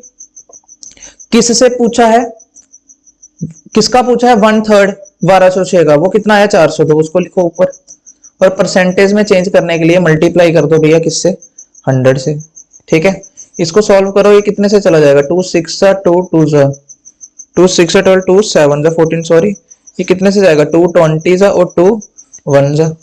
किससे पूछा है, किसका पूछा है, 1/3। 1206 का, वो कितना आया 402, उसको लिखो ऊपर। और परसेंटेज में चेंज करने के लिए मल्टीप्लाई कर दो भैया किससे, 100 से। ठीक है, इसको सॉल्व करो, ये कितने से चला जाएगा, 2 6 2 2 2 6 12 2 7 14, सॉरी ये कितने से जाएगा, 2 20 और 2 1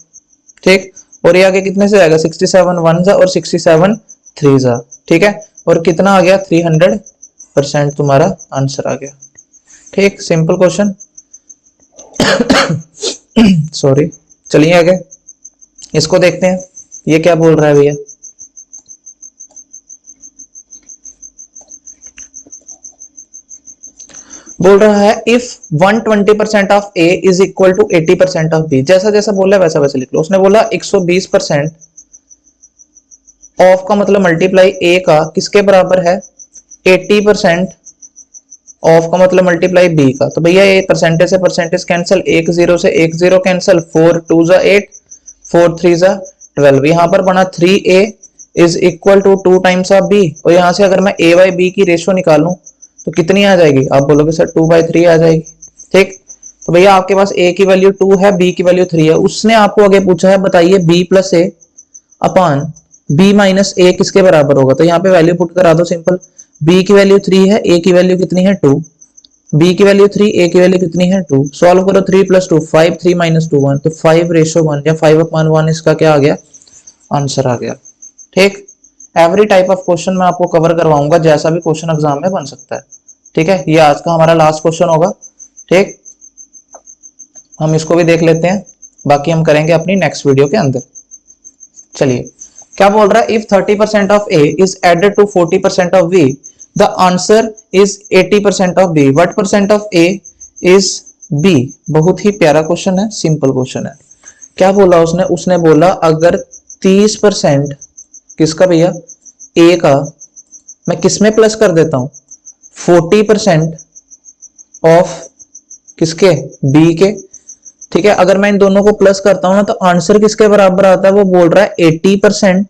ठीक। और ये आगे कितने से जाएगा, 67 1 और 67 3। ठीक है, और कितना आ गया, 300% तुम्हारा आंसर आ गया। ठीक, सिंपल क्वेश्चन। सॉरी, चलिए आगे इसको देखते हैं, ये क्या बोल रहा है भैया। बोल रहा है if 120% of A is equal to 80% of B. जैसा जैसा बोला है वैसा वैसा लिख लो। उसने बोला 120% ऑफ का मतलब मल्टीप्लाई ए का किसके बराबर है, 80% ऑफ का मतलब मल्टीप्लाई बी का। तो भैया ये परसेंटेज से परसेंटेज कैंसिल, 1 0 से 1 0 कैंसिल, 4 2 8 4 3 12। यहाँ पर बना 3a is equal to 2 times of B. और यहाँ से अगर मैं a बाई बी की रेशियो निकालूं तो कितनी आ जाएगी, आप बोलोगे सर 2/3 आ जाएगी। ठीक, तो भैया आपके पास a की वैल्यू 2 है, b की वैल्यू 3 है। उसने आपको आगे पूछा है बताइए b प्लस ए अपॉन b माइनस ए किसके बराबर होगा। तो यहाँ पे वैल्यू पुट करा दो सिंपल, b की वैल्यू 3 है, a की वैल्यू कितनी है 2, b की वैल्यू 3, a की वैल्यू कितनी है 2। सॉल्व करो, 3 + 2 5, 3 - 2 1, तो 5:1 या 5/1 इसका क्या आ गया, आंसर आ गया। ठीक, एवरी टाइप ऑफ क्वेश्चन मैं आपको कवर करवाऊंगा, जैसा भी क्वेश्चन एग्जाम में बन सकता है। ठीक है, ये आज का हमारा लास्ट क्वेश्चन होगा। ठीक, हम इसको भी देख लेते हैं, बाकी हम करेंगे अपनी नेक्स्ट वीडियो के अंदर। चलिए, क्या बोल रहा है, if 30% of A is added to 40% of B the answer is 80% of B, what percent of A is B. बहुत ही प्यारा क्वेश्चन है, सिंपल क्वेश्चन है। क्या बोला उसने, उसने बोला अगर 30% किसका भैया, ए का, मैं किस में प्लस कर देता हूं, 40% ऑफ किसके, बी के। ठीक है, अगर मैं इन दोनों को प्लस करता हूं ना तो आंसर किसके बराबर आता है, वो बोल रहा है 80%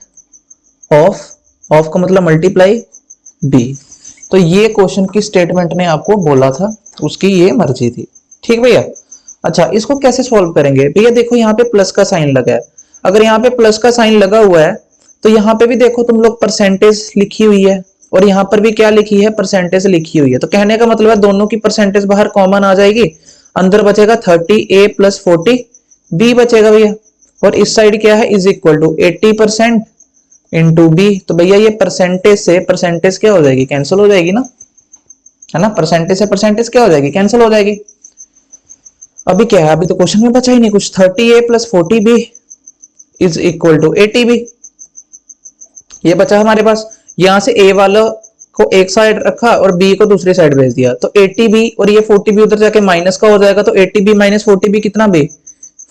ऑफ का मतलब मल्टीप्लाई बी। तो ये क्वेश्चन की स्टेटमेंट ने आपको बोला था, उसकी ये मर्जी थी। ठीक भैया, अच्छा इसको कैसे सॉल्व करेंगे भैया, देखो यहाँ पे प्लस का साइन लगा है। अगर यहाँ पे प्लस का साइन लगा हुआ है तो यहाँ पे भी देखो तुम लोग परसेंटेज लिखी हुई है, और यहाँ पर भी क्या लिखी है, परसेंटेज लिखी हुई है। तो कहने का मतलब है दोनों की परसेंटेज बाहर कॉमन आ जाएगी, अंदर बचेगा 30a + 40b बचेगा भैया। और इस साइड क्या है, is equal to 80% into B. तो भैया ये परसेंटेज से परसेंटेज क्या हो जाएगी, कैंसिल हो जाएगी ना, है ना, परसेंटेज से परसेंटेज क्या हो जाएगी, कैंसिल हो जाएगी। अभी क्या है, अभी तो क्वेश्चन में बचा ही नहीं कुछ, 30a + 40b is equal to 80b, ये बचा हमारे पास। यहां से a वाला को एक साइड रखा और b को दूसरी साइड भेज दिया, तो 80b और ये 40b उधर जाके माइनस का हो जाएगा, तो 80b - 40b कितना b,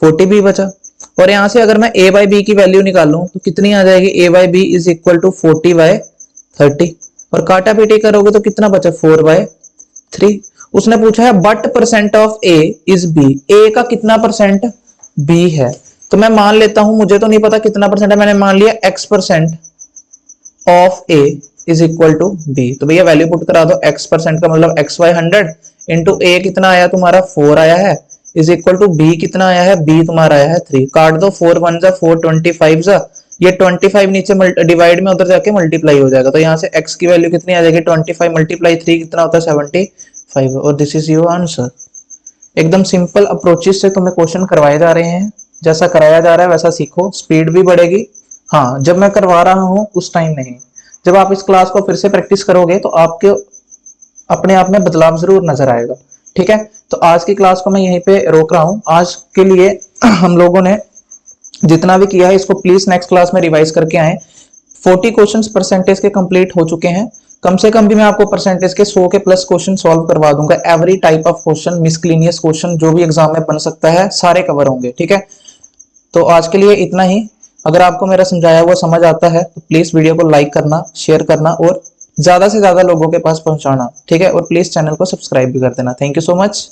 40b बचा। और यहां से अगर मैं a बाई बी की वैल्यू निकालूं तो कितनी आ जाएगी, a by B is equal to 40/30। और काटा पीटी करोगे तो कितना बचा, 4/3। उसने पूछा है but percent of A is B, A का कितना परसेंट बी है। तो मैं मान लेता हूं, मुझे तो नहीं पता कितना परसेंट है, मैंने मान लिया x% of A is equal to B. तो भैया वैल्यू पुट करा दो, x% का मतलब x/100 इंटू ए कितना आया तुम्हारा 4 आया है, इज इक्वल टू बी कितना आया है, बी तुम्हारा आया है 3। काट दो, 4 1 4 25, ये 25 नीचे डिवाइड में उधर जाके मल्टीप्लाई हो जाएगा। तो यहाँ से x की वैल्यू कितनी आ जाएगी, 25 × 3 कितना होता है 75। और दिस इज योर आंसर। एकदम सिंपल अप्रोचेस से तुम्हें क्वेश्चन करवाए जा रहे हैं, जैसा कराया जा रहा है वैसा सीखो, स्पीड भी बढ़ेगी। हाँ, जब मैं करवा रहा हूं उस टाइम नहीं, जब आप इस क्लास को फिर से प्रैक्टिस करोगे तो आपके अपने आप में बदलाव जरूर नजर आएगा। ठीक है, तो आज की क्लास को मैं यहीं पे रोक रहा हूं। आज के लिए हम लोगों ने जितना भी किया है इसको प्लीज नेक्स्ट क्लास में रिवाइज करके आए। 40 क्वेश्चंस परसेंटेज के कंप्लीट हो चुके हैं, कम से कम भी मैं आपको परसेंटेज के 100 के प्लस क्वेश्चन सॉल्व करवा दूंगा। Every type of question, miscellaneous question जो भी एग्जाम में बन सकता है सारे कवर होंगे। ठीक है, तो आज के लिए इतना ही। अगर आपको मेरा समझाया हुआ समझ आता है तो प्लीज वीडियो को लाइक करना, शेयर करना और ज्यादा से ज्यादा लोगों के पास पहुंचाना। ठीक है, और प्लीज चैनल को सब्सक्राइब भी कर देना। Thank you so much.